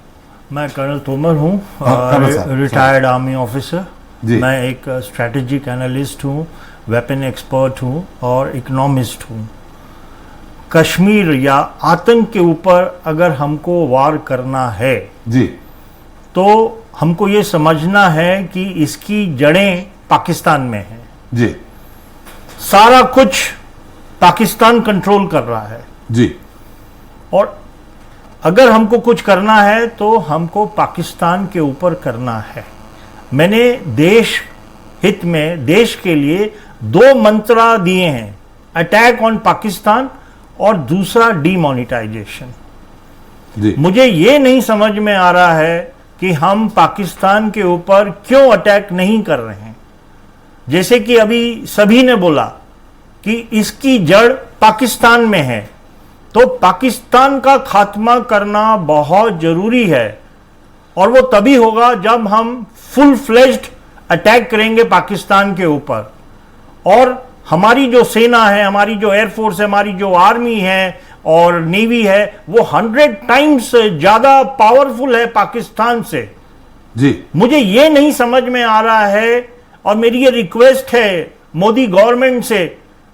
मैं कर्नल तोमर हूँ, हाँ, रिटायर्ड आर्मी ऑफिसर। जी। मैं एक स्ट्रेटेजिक एनालिस्ट हूँ, वेपन एक्सपर्ट हूँ और इकोनॉमिस्ट हूँ। कश्मीर या आतंक के ऊपर अगर हमको वार करना है जी, तो हमको ये समझना है कि इसकी जड़ें पाकिस्तान में हैं। जी सारा कुछ पाकिस्तान कंट्रोल कर रहा है जी, और अगर हमको कुछ करना है तो हमको पाकिस्तान के ऊपर करना है। मैंने देश हित में, देश के लिए 2 मंत्र दिए हैं, अटैक ऑन पाकिस्तान और दूसरा डीमोनेटाइजेशन। जी मुझे ये नहीं समझ में आ रहा है कि हम पाकिस्तान के ऊपर क्यों अटैक नहीं कर रहे हैं। जैसे कि अभी सभी ने बोला कि इसकी जड़ पाकिस्तान में है, तो पाकिस्तान का खात्मा करना बहुत जरूरी है और वो तभी होगा जब हम फुल फ्लेज्ड अटैक करेंगे पाकिस्तान के ऊपर। और हमारी जो सेना है, हमारी जो एयरफोर्स है, हमारी जो आर्मी है और नेवी है, वो 100 टाइम्स ज्यादा पावरफुल है पाकिस्तान से। जी, मुझे ये नहीं समझ में आ रहा है और मेरी ये रिक्वेस्ट है मोदी गवर्नमेंट से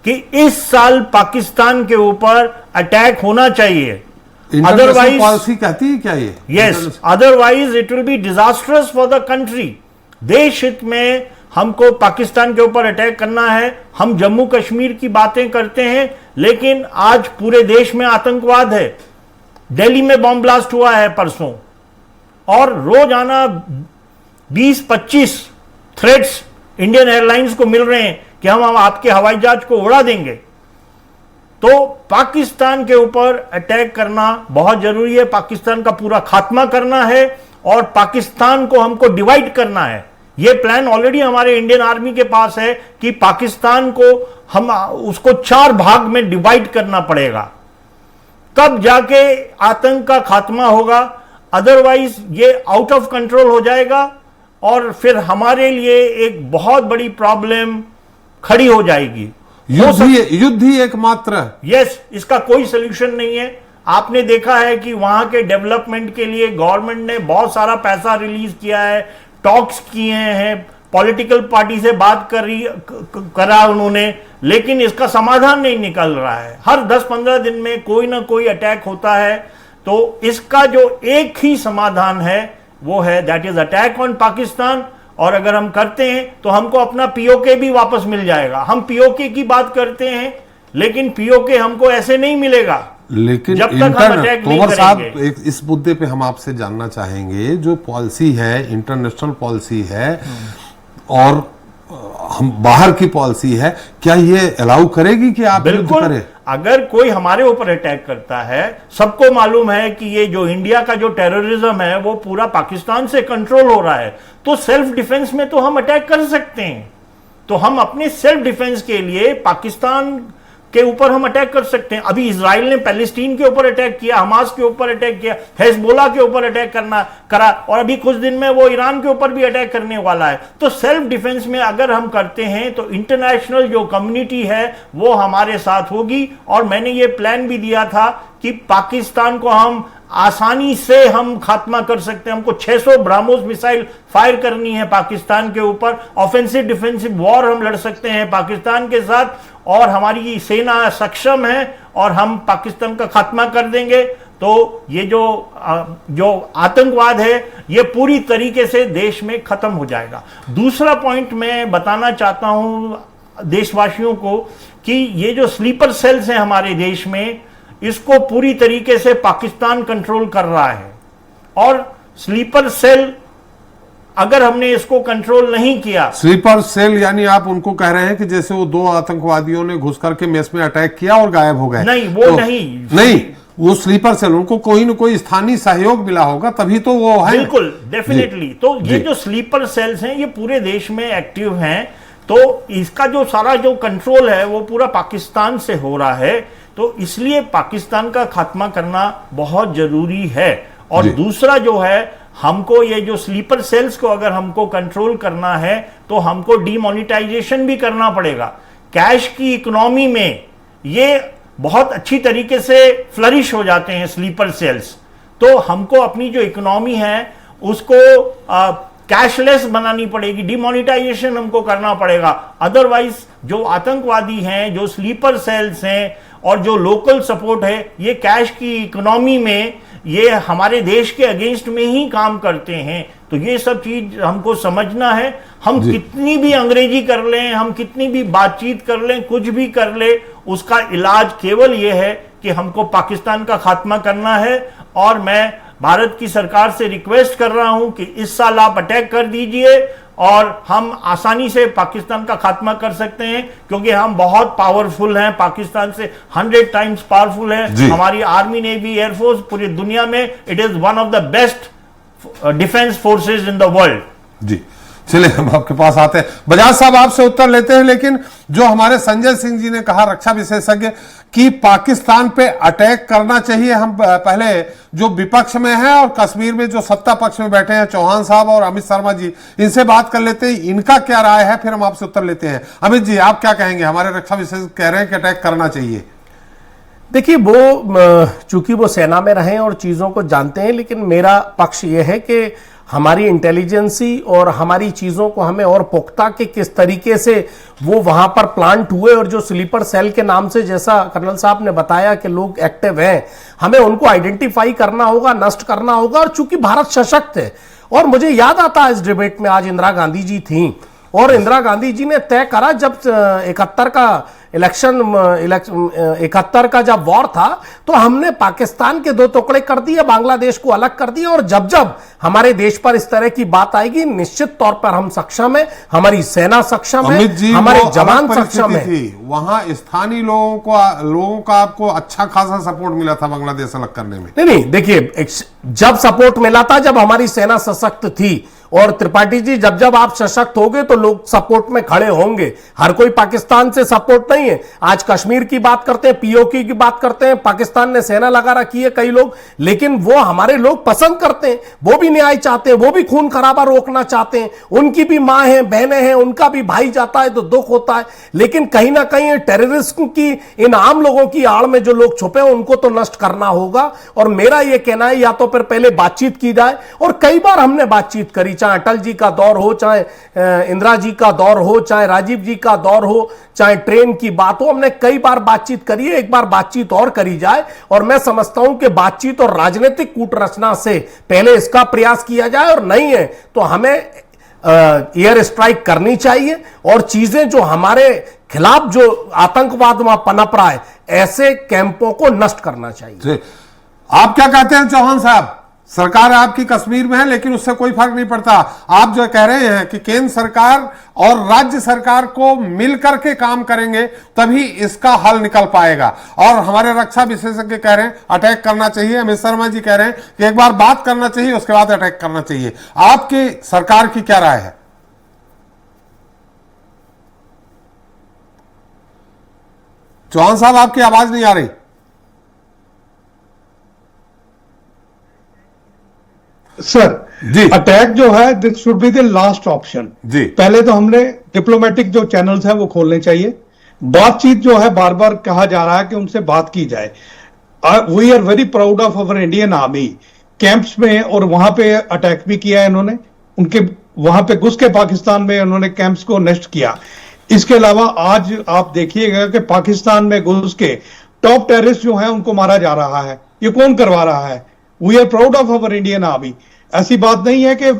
कि इस साल पाकिस्तान के ऊपर अटैक होना चाहिए। अदरवाइज पॉलिसी कहती है क्या ये? Yes, otherwise it will be disastrous for the country. देश हित में हमको पाकिस्तान के ऊपर अटैक करना है। हम जम्मू कश्मीर की बातें करते हैं, लेकिन आज पूरे देश में आतंकवाद है। दिल्ली में बॉम्ब ब्लास्ट हुआ है परसों, और रोजाना 20-25 थ्रेट्स इंडियन एयरलाइंस को मिल रहे हैं कि हम आपके हवाई जहाज को उड़ा देंगे। तो पाकिस्तान के ऊपर अटैक करना बहुत जरूरी है, पाकिस्तान का पूरा खात्मा करना है और पाकिस्तान को हमको डिवाइड करना है। यह प्लान ऑलरेडी हमारे इंडियन आर्मी के पास है कि पाकिस्तान को हम उसको 4 भाग में डिवाइड करना पड़ेगा, तब जाके आतंक का खात्मा होगा। अदरवाइज ये आउट ऑफ कंट्रोल हो जाएगा और फिर हमारे लिए एक बहुत बड़ी प्रॉब्लम खड़ी हो जाएगी। युद्ध ही एकमात्र। यस, इसका कोई सोल्यूशन नहीं है। आपने देखा है कि वहां के डेवलपमेंट के लिए गवर्नमेंट ने बहुत सारा पैसा रिलीज किया है, टॉक्स किए हैं, पॉलिटिकल पार्टी से बात करा उन्होंने, लेकिन इसका समाधान नहीं निकल रहा है। हर 10-15 दिन में कोई ना कोई अटैक होता है। तो इसका जो एक ही समाधान है वो है that is attack on Pakistan. और अगर हम करते हैं तो हमको अपना पीओके भी वापस मिल जाएगा। हम पीओके की बात करते हैं, लेकिन पीओके हमको ऐसे नहीं मिलेगा लेकिन जब तक हम अटैक नहीं तोमर साहब, करेंगे। इस मुद्दे पे हम आपसे जानना चाहेंगे, जो पॉलिसी है, इंटरनेशनल पॉलिसी है और हम बाहर की पॉलिसी है, क्या ये अलाउ करेगी कि आप युद्ध बिल्कुल। करें? अगर कोई हमारे ऊपर अटैक करता है, सबको मालूम है कि ये जो इंडिया का जो टेररिज्म है वो पूरा पाकिस्तान से कंट्रोल हो रहा है, तो सेल्फ डिफेंस में तो हम अटैक कर सकते हैं। तो हम अपने सेल्फ डिफेंस के लिए पाकिस्तान के ऊपर हम अटैक कर सकते हैं। अभी इजराइल ने पैलेस्टीन के ऊपर अटैक किया, हमास के ऊपर अटैक किया, हेजबोला के ऊपर अटैक करा, और अभी कुछ दिन में वो ईरान के ऊपर भी अटैक करने वाला है। तो सेल्फ डिफेंस में अगर हम करते हैं तो इंटरनेशनल जो कम्युनिटी है वो हमारे साथ होगी। और मैंने ये प्लान भी दिया था कि पाकिस्तान को हम आसानी से हम खात्मा कर सकते हैं। हमको 600 ब्राह्मोस मिसाइल फायर करनी है पाकिस्तान के ऊपर, ऑफेंसिव डिफेंसिव वॉर हम लड़ सकते हैं पाकिस्तान के साथ, और हमारी सेना सक्षम है और हम पाकिस्तान का खात्मा कर देंगे। तो ये जो आतंकवाद है ये पूरी तरीके से देश में खत्म हो जाएगा। दूसरा पॉइंट मैं बताना चाहता हूं देशवासियों को कि ये जो स्लीपर सेल्स हैं हमारे देश में, इसको पूरी तरीके से पाकिस्तान कंट्रोल कर रहा है। और स्लीपर सेल अगर हमने इसको कंट्रोल नहीं किया, स्लीपर सेल यानी आप उनको कह रहे हैं कि जैसे वो 2 आतंकवादियों ने घुस करके मेस में अटैक किया और गायब हो गए? नहीं, वो नहीं, वो स्लीपर सेल, उनको कोई न कोई स्थानीय सहयोग मिला होगा तभी तो वो है। बिल्कुल, डेफिनेटली। तो ये जो स्लीपर सेल्स हैं ये पूरे देश में एक्टिव हैं। तो इसका जो सारा जो कंट्रोल है वो पूरा पाकिस्तान से हो रहा है। तो इसलिए पाकिस्तान का खात्मा करना बहुत जरूरी है। और दूसरा जो है, हमको ये जो स्लीपर सेल्स को अगर हमको कंट्रोल करना है तो हमको डीमोनेटाइजेशन भी करना पड़ेगा। कैश की इकोनॉमी में ये बहुत अच्छी तरीके से फ्लरिश हो जाते हैं स्लीपर सेल्स। तो हमको अपनी जो इकोनॉमी है उसको कैशलेस बनानी पड़ेगी, डीमोनेटाइजेशन हमको करना पड़ेगा। अदरवाइज जो आतंकवादी हैं, जो स्लीपर सेल्स हैं और जो लोकल सपोर्ट है, ये कैश की इकोनॉमी में ये हमारे देश के अगेंस्ट में ही काम करते हैं। तो ये सब चीज हमको समझना है। हम कितनी भी अंग्रेजी कर लें, हम कितनी भी बातचीत कर लें, कुछ भी कर ले, उसका इलाज केवल ये है कि हमको पाकिस्तान का खात्मा करना है। और मैं भारत की सरकार से रिक्वेस्ट कर रहा हूं कि इस साल आप अटैक कर दीजिए और हम आसानी से पाकिस्तान का खात्मा कर सकते हैं, क्योंकि हम बहुत पावरफुल हैं, पाकिस्तान से 100 टाइम्स पावरफुल है। हमारी आर्मी, नेवी, एयरफोर्स पूरी दुनिया में it is one of the best defence forces in the world. जी, चलिए हम आपके पास आते हैं। बजाज साहब आपसे उत्तर लेते हैं, लेकिन जो हमारे संजय सिंह जी ने कहा, रक्षा विशेषज्ञ, कि पाकिस्तान पे अटैक करना चाहिए, हम पहले जो विपक्ष में है और कश्मीर में जो सत्ता पक्ष में बैठे हैं, चौहान साहब और अमित शर्मा जी, इनसे बात कर लेते हैं, इनका क्या राय है, फिर हम आपसे उत्तर लेते हैं। अमित जी, आप क्या कहेंगे? हमारे रक्षा विशेषज्ञ कह रहे हैं कि अटैक करना चाहिए। देखिए, वो चूंकि वो सेना में रहे और चीजों को जानते हैं, लेकिन मेरा पक्ष यह है कि हमारी इंटेलिजेंसी और हमारी चीजों को हमें और पुख्ता कि किस तरीके से वो वहां पर प्लांट हुए, और जो स्लीपर सेल के नाम से जैसा कर्नल साहब ने बताया कि लोग एक्टिव हैं, हमें उनको आइडेंटिफाई करना होगा, नष्ट करना होगा। और चूंकि भारत सशक्त है, और मुझे याद आता है इस डिबेट में आज इंदिरा गांधी जी थी, और इंदिरा गांधी जी ने तय करा जब 71 का इलेक्शन 71 का जब वॉर था, तो हमने पाकिस्तान के 2 टुकड़े कर दिए, बांग्लादेश को अलग कर दिया। और जब जब हमारे देश पर इस तरह की बात आएगी, निश्चित तौर पर हम सक्षम है, हमारी सेना सक्षम है, हमारे जवान सक्षम है। वहां स्थानीय लोगों का आपको अच्छा खासा सपोर्ट मिला था बांग्लादेश अलग करने में? नहीं, देखिए, जब सपोर्ट मिला था जब हमारी सेना सशक्त थी। और त्रिपाठी जी, जब जब आप सशक्त होंगे तो लोग सपोर्ट में खड़े होंगे। हर कोई पाकिस्तान से सपोर्ट नहीं है। आज कश्मीर की बात करते हैं, पीओके की बात करते हैं, पाकिस्तान ने सेना लगा रखी है कई लोग, लेकिन वो हमारे लोग पसंद करते हैं, वो भी न्याय चाहते हैं, वो भी खून खराबा रोकना चाहते हैं। उनकी भी मां है, बहनें हैं, उनका भी भाई जाता है तो दुख होता है। लेकिन कहीं ना कहीं टेररिज्म की, इन आम लोगों की आड़ में जो लोग छुपे हैं, उनको तो नष्ट करना होगा। और मेरा यह कहना है, या तो फिर पहले बातचीत की जाए, और कई बार हमने बातचीत करी, चाहे अटल जी का दौर हो, चाहे इंदिरा जी का दौर हो, चाहे राजीव जी का दौर हो, चाहे ट्रेन की बात हो। हमने कई बार बातचीत करी है, एक बार बातचीत और करी जाए। और मैं समझता हूं कि बातचीत और राजनीतिक कूटरचना से पहले इसका प्रयास किया जाए, और नहीं है तो हमें एयर स्ट्राइक करनी चाहिए और चीजें जो हमारे खिलाफ जो आतंकवाद वहां पनप रहा है, ऐसे कैंपों को नष्ट करना चाहिए। आप क्या कहते हैं चौहान साहब? सरकार आपकी कश्मीर में है, लेकिन उससे कोई फर्क नहीं पड़ता। आप जो कह रहे हैं कि केंद्र सरकार और राज्य सरकार को मिलकर के काम करेंगे तभी इसका हल निकल पाएगा। और हमारे रक्षा विशेषज्ञ कह रहे हैं अटैक करना चाहिए, अमित शर्मा जी कह रहे हैं कि एक बार बात करना चाहिए, उसके बाद अटैक करना चाहिए। आपकी सरकार की क्या राय है? चौहान साहब, आपकी आवाज नहीं आ रही। सर जी, अटैक जो है this should be the last option. जी, पहले तो हमने डिप्लोमेटिक जो चैनल्स हैं वो खोलने चाहिए। बातचीत जो है, बार बार कहा जा रहा है कि उनसे बात की जाए। We are very proud of our Indian army. Camps में और वहां पे अटैक भी किया है इन्होंने, उनके वहां पे घुस के पाकिस्तान में उन्होंने कैंप्स को नष्ट किया। इसके अलावा आज आप देखिएगा कि पाकिस्तान में घुस के टॉप टेररिस्ट जो है उनको मारा जा रहा है। ये कौन करवा रहा है? We are proud of our Indian army. ऐसी बात नहीं है कि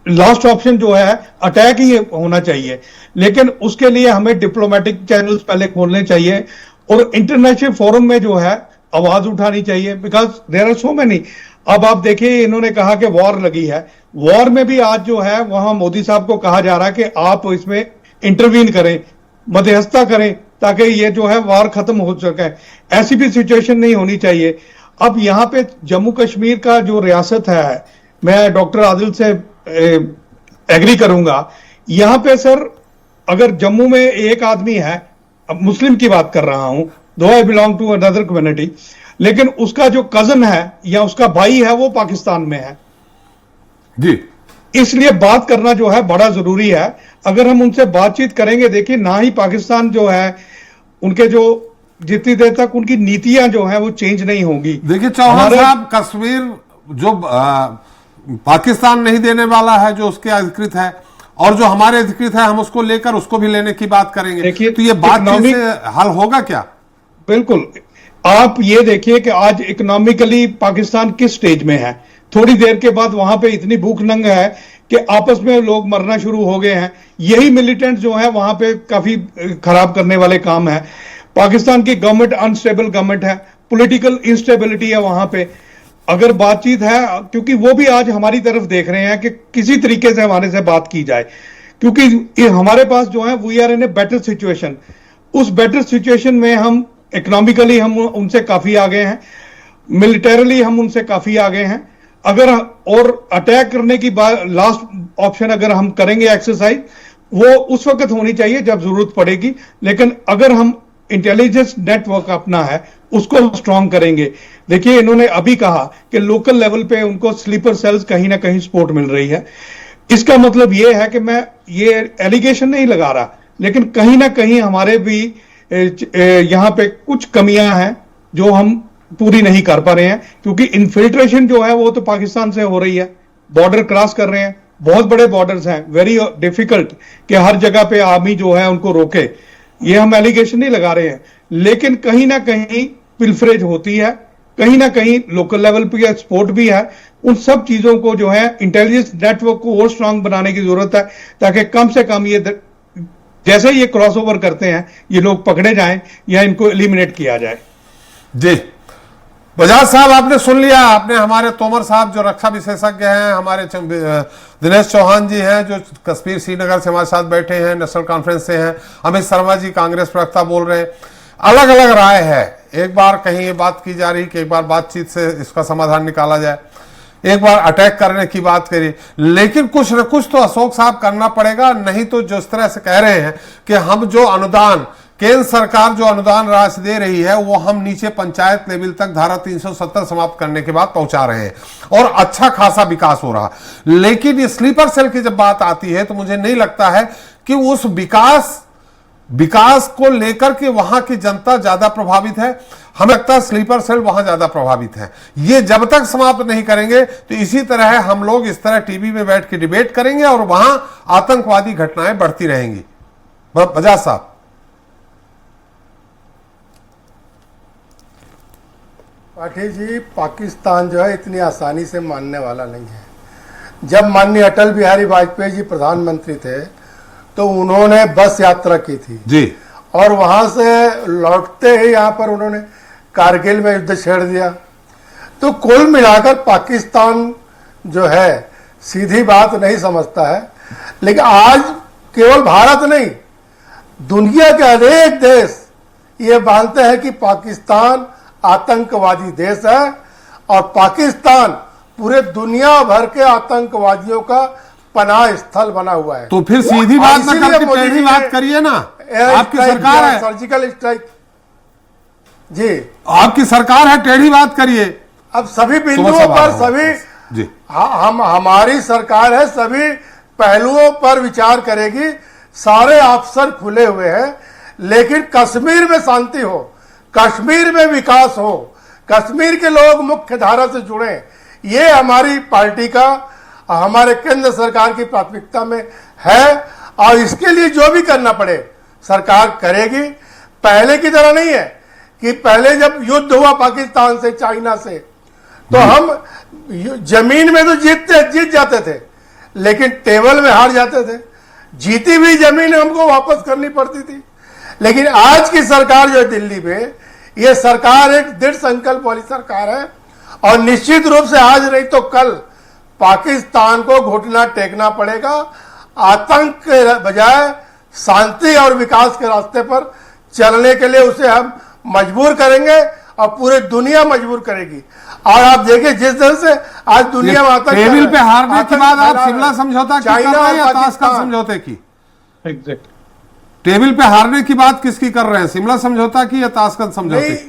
लास्ट ऑप्शन जो है अटैक ही होना चाहिए, लेकिन उसके लिए हमें डिप्लोमेटिक चैनल्स पहले खोलने चाहिए और इंटरनेशनल फोरम में जो है आवाज उठानी चाहिए, because there are so many. अब आप देखिए, इन्होंने कहा कि वॉर लगी है। वॉर में भी आज जो है वहां मोदी साहब को कहा जा रहा है कि आप इसमें इंटरवीन करें, मध्यस्थता करें, ताकि ये जो है वॉर खत्म हो सके। ऐसी भी सिचुएशन नहीं होनी चाहिए। अब यहां पे जम्मू कश्मीर का जो रियासत है, मैं डॉक्टर आदिल से एग्री करूंगा। यहां पे सर, अगर जम्मू में एक आदमी है, अब मुस्लिम की बात कर रहा हूं, though I belong to another community, लेकिन उसका जो कजन है या उसका भाई है वो पाकिस्तान में है जी, इसलिए बात करना जो है बड़ा जरूरी है। अगर हम उनसे बातचीत करेंगे, देखिए ना ही पाकिस्तान जो है उनके जो जितनी देर तक उनकी नीतियां जो है वो चेंज नहीं होंगी। देखिए चौहान साहब, कश्मीर जो पाकिस्तान नहीं देने वाला है, जो उसके अधिकृत है, और जो हमारे अधिकृत है, हम उसको लेकर उसको भी लेने की बात करेंगे। देखिए, तो ये बातचीत से हल होगा क्या? बिल्कुल। आप ये देखिए कि आज इकोनॉमिकली पाकिस्तान किस स्टेज में है। थोड़ी देर के बाद वहां पे इतनी भूख नंग है कि आपस में लोग मरना शुरू हो गए हैं। यही मिलिटेंट जो है वहां पे काफी खराब करने वाले काम है। पाकिस्तान की गवर्नमेंट अनस्टेबल गवर्नमेंट है, पॉलिटिकल इंस्टेबिलिटी है वहां पे। अगर बातचीत है, क्योंकि वो भी आज हमारी तरफ देख रहे हैं कि किसी तरीके से हमारे से बात की जाए, क्योंकि हमारे पास जो है we are in a better situation. उस बेटर सिचुएशन में हम इकोनॉमिकली हम उनसे काफी आगे हैं, मिलिटरली हम उनसे काफी आगे हैं। अगर और अटैक करने की लास्ट ऑप्शन अगर हम करेंगे एक्सरसाइज, वो उस वक्त होनी चाहिए जब जरूरत पड़ेगी। लेकिन अगर हम इंटेलिजेंस नेटवर्क अपना है उसको स्ट्रांग करेंगे। देखिए, इन्होंने अभी कहा कि लोकल लेवल पे उनको स्लीपर सेल्स कहीं ना कहीं सपोर्ट मिल रही है। इसका मतलब ये है कि मैं ये एलिगेशन नहीं लगा रहा, लेकिन कहीं ना कहीं हमारे भी यहां पे कुछ कमियां हैं जो हम पूरी नहीं कर पा रहे हैं, क्योंकि इन्फिल्ट्रेशन जो है वो तो पाकिस्तान से हो रही है। बॉर्डर क्रॉस कर रहे हैं, बहुत बड़े बॉर्डर्स हैं, वेरी डिफिकल्ट कि हर जगह पे आर्मी जो है उनको रोके। ये हम एलिगेशन नहीं लगा रहे हैं, लेकिन कहीं ना कहीं पिलफरेज होती है, कहीं ना कहीं लोकल लेवल पे सपोर्ट भी है। उन सब चीजों को जो है इंटेलिजेंस नेटवर्क को और स्ट्रांग बनाने की जरूरत है, ताकि कम से कम ये जैसे ये क्रॉस ओवर करते हैं ये लोग पकड़े जाएं या इनको एलिमिनेट किया जाए। जी, बजाज साहब, आपने सुन लिया। आपने हमारे तोमर साहब जो रक्षा विशेषज्ञ हैं, हमारे दिनेश चौहान जी हैं जो कश्मीर श्रीनगर से हमारे साथ बैठे हैं, नेशनल कॉन्फ्रेंस से हैं, अमित शर्मा जी कांग्रेस प्रवक्ता बोल रहे हैं। अलग अलग राय है। एक बार कहीं ये बात की जा रही कि एक बार बातचीत से इसका समाधान निकाला जाए, एक बार अटैक करने की बात करी, लेकिन कुछ न कुछ तो अशोक साहब करना पड़ेगा। नहीं तो जिस तरह से कह रहे हैं कि हम जो अनुदान, केंद्र सरकार जो अनुदान राशि दे रही है वो हम नीचे पंचायत लेवल तक धारा 370 समाप्त करने के बाद पहुंचा रहे हैं और अच्छा खासा विकास हो रहा। लेकिन ये स्लीपर सेल की जब बात आती है तो मुझे नहीं लगता है कि उस विकास विकास को लेकर के वहां की जनता ज्यादा प्रभावित है। हमें लगता है स्लीपर सेल वहां ज्यादा प्रभावित है। ये जब तक समाप्त नहीं करेंगे तो इसी तरह हम लोग इस तरह टीवी में बैठ के डिबेट करेंगे और वहां आतंकवादी घटनाएं बढ़ती रहेंगी। बजाज साहब। पाठी जी, पाकिस्तान जो है इतनी आसानी से मानने वाला नहीं है। जब माननीय अटल बिहारी वाजपेयी जी प्रधानमंत्री थे तो उन्होंने बस यात्रा की थी जी, और वहां से लौटते ही यहाँ पर उन्होंने कारगिल में युद्ध छेड़ दिया। तो कुल मिलाकर पाकिस्तान जो है सीधी बात नहीं समझता है। लेकिन आज केवल भारत नहीं, दुनिया के अनेक देश ये मानते हैं कि पाकिस्तान आतंकवादी देश है और पाकिस्तान पूरे दुनिया भर के आतंकवादियों का पनाह स्थल बना हुआ है। तो फिर सीधी बात ना करके टेढ़ी बात करिए ना। आपकी सरकार है, सर्जिकल स्ट्राइक जी, आपकी सरकार है, टेढ़ी बात करिए। अब सभी बिंदुओं पर सभी जी, हमारी सरकार है, सभी पहलुओं पर विचार करेगी। सारे अवसर खुले हुए हैं, लेकिन कश्मीर में शांति हो, कश्मीर में विकास हो, कश्मीर के लोग मुख्य धारा से जुड़े, ये हमारी पार्टी का, हमारे केंद्र सरकार की प्राथमिकता में है। और इसके लिए जो भी करना पड़े सरकार करेगी। पहले की तरह नहीं है कि पहले जब युद्ध हुआ पाकिस्तान से, चाइना से, तो हम जमीन में तो जीत जाते थे, लेकिन टेबल में हार जाते थे। जीती हुई जमीन हमको वापस करनी पड़ती थी। लेकिन आज की सरकार जो है दिल्ली में, ये सरकार एक दृढ़ संकल्प वाली सरकार है और निश्चित रूप से आज नहीं तो कल पाकिस्तान को घुटना टेकना पड़ेगा। आतंक के बजाय शांति और विकास के रास्ते पर चलने के लिए उसे हम मजबूर करेंगे और पूरी दुनिया मजबूर करेगी। और आप देखिए जिस तरह से आज दुनिया में आतंक, टेबल पे हारने के बाद आप शिमला समझौता की कर रहे हैं या ताशकंद समझौते की? एग्जैक्ट। टेबल पे हारने की बात किसकी कर रहे हैं, शिमला समझौता की या ताशकंद समझौते की?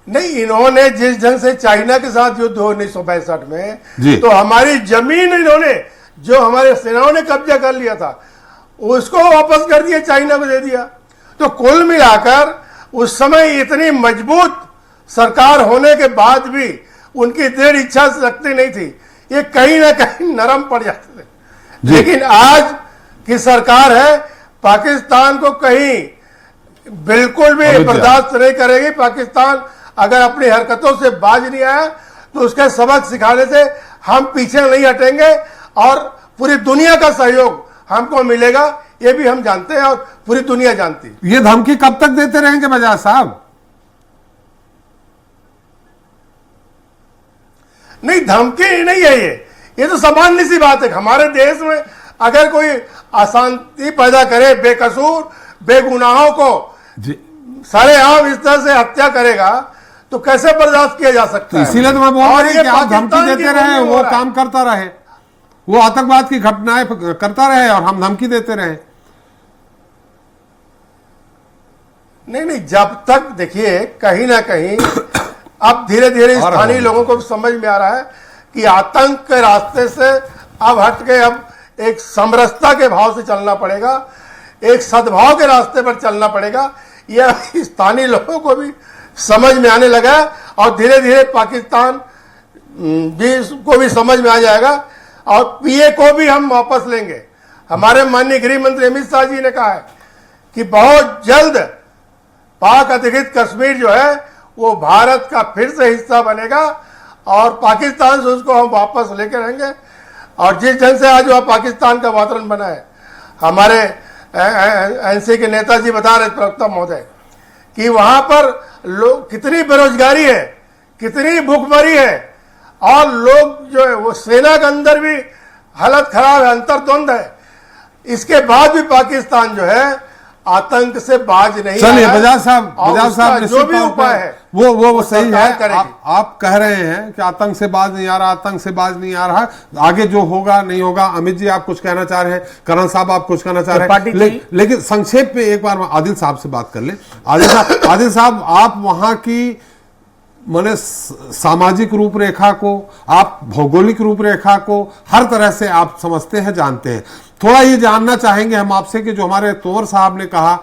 नहीं, इन्होंने जिस ढंग से चाइना के साथ युद्ध हो 1965 में, तो हमारी जमीन इन्होंने, जो हमारे सेनाओं ने कब्जा कर लिया था, उसको वापस कर दिया, चाइना को दे दिया। तो कुल मिलाकर उस समय इतनी मजबूत सरकार होने के बाद भी उनकी दृढ़ इच्छा शक्ति नहीं थी, ये कहीं ना कहीं नरम पड़ जाते थे। लेकिन आज की सरकार है, पाकिस्तान को कहीं बिल्कुल भी बर्दाश्त नहीं करेगी। पाकिस्तान अगर अपनी हरकतों से बाज नहीं आया तो उसके सबक सिखाने से हम पीछे नहीं हटेंगे और पूरी दुनिया का सहयोग हमको मिलेगा, ये भी हम जानते हैं और पूरी दुनिया जानती है। ये धमकी कब तक देते रहेंगे बजाज साहब? नहीं, धमकी नहीं है ये तो सामान्य सी बात है। हमारे देश में अगर कोई अशांति पैदा करे, बेकसूर बेगुनाहों को सरेआम इस तरह से हत्या करेगा, तो कैसे बर्दाश्त किया जा सकता है? इसीलिए तो मैं बोल रहा हूं कि आप धमकी देते रहे, वो काम करता रहे, वो आतंकवाद की घटनाएं करता रहे और हम धमकी देते रहे। नहीं, जब तक देखिए कहीं ना कहीं अब धीरे धीरे स्थानीय लोगों को भी समझ में आ रहा है कि आतंक के रास्ते से अब हट के अब एक समरसता के भाव से चलना पड़ेगा, एक सद्भाव के रास्ते पर चलना पड़ेगा। यह स्थानीय लोगों को भी समझ में आने लगा और धीरे धीरे पाकिस्तान को भी समझ में आ जाएगा और पीए को भी हम वापस लेंगे। हमारे माननीय गृह मंत्री अमित शाह जी ने कहा है कि बहुत जल्द पाक अधिकृत कश्मीर जो है वो भारत का फिर से हिस्सा बनेगा और पाकिस्तान से उसको हम वापस लेकर रहेंगे। और जिस ढंग से आज वह पाकिस्तान का वातावरण बना है, हमारे एनसी के नेताजी बता रहे, प्रवक्ता महोदय, कि वहां पर लोग कितनी बेरोजगारी है, कितनी भूखमरी है और लोग जो है वो सेना के अंदर भी हालत खराब है, अंतर्द्वंद है। इसके बाद भी पाकिस्तान जो है आतंक से बाज नहीं। चलिए बजाज साहब जो भी उपाय है वो सही है। आप कह रहे हैं कि आतंक से बाज नहीं आ रहा, आतंक से बाज नहीं आ रहा, आगे जो होगा नहीं होगा। अमित जी आप कुछ कहना चाह रहे हैं, करण साहब आप कुछ कहना चाह रहे हैं, लेकिन संक्षेप में एक बार आदिल साहब से बात कर ले। आदिल साहब आप वहां की माने सामाजिक रूपरेखा को, आप भौगोलिक रूपरेखा को हर तरह से आप समझते हैं, जानते हैं। थोड़ा ये जानना चाहेंगे हम आपसे कि जो हमारे तोमर साहब ने कहा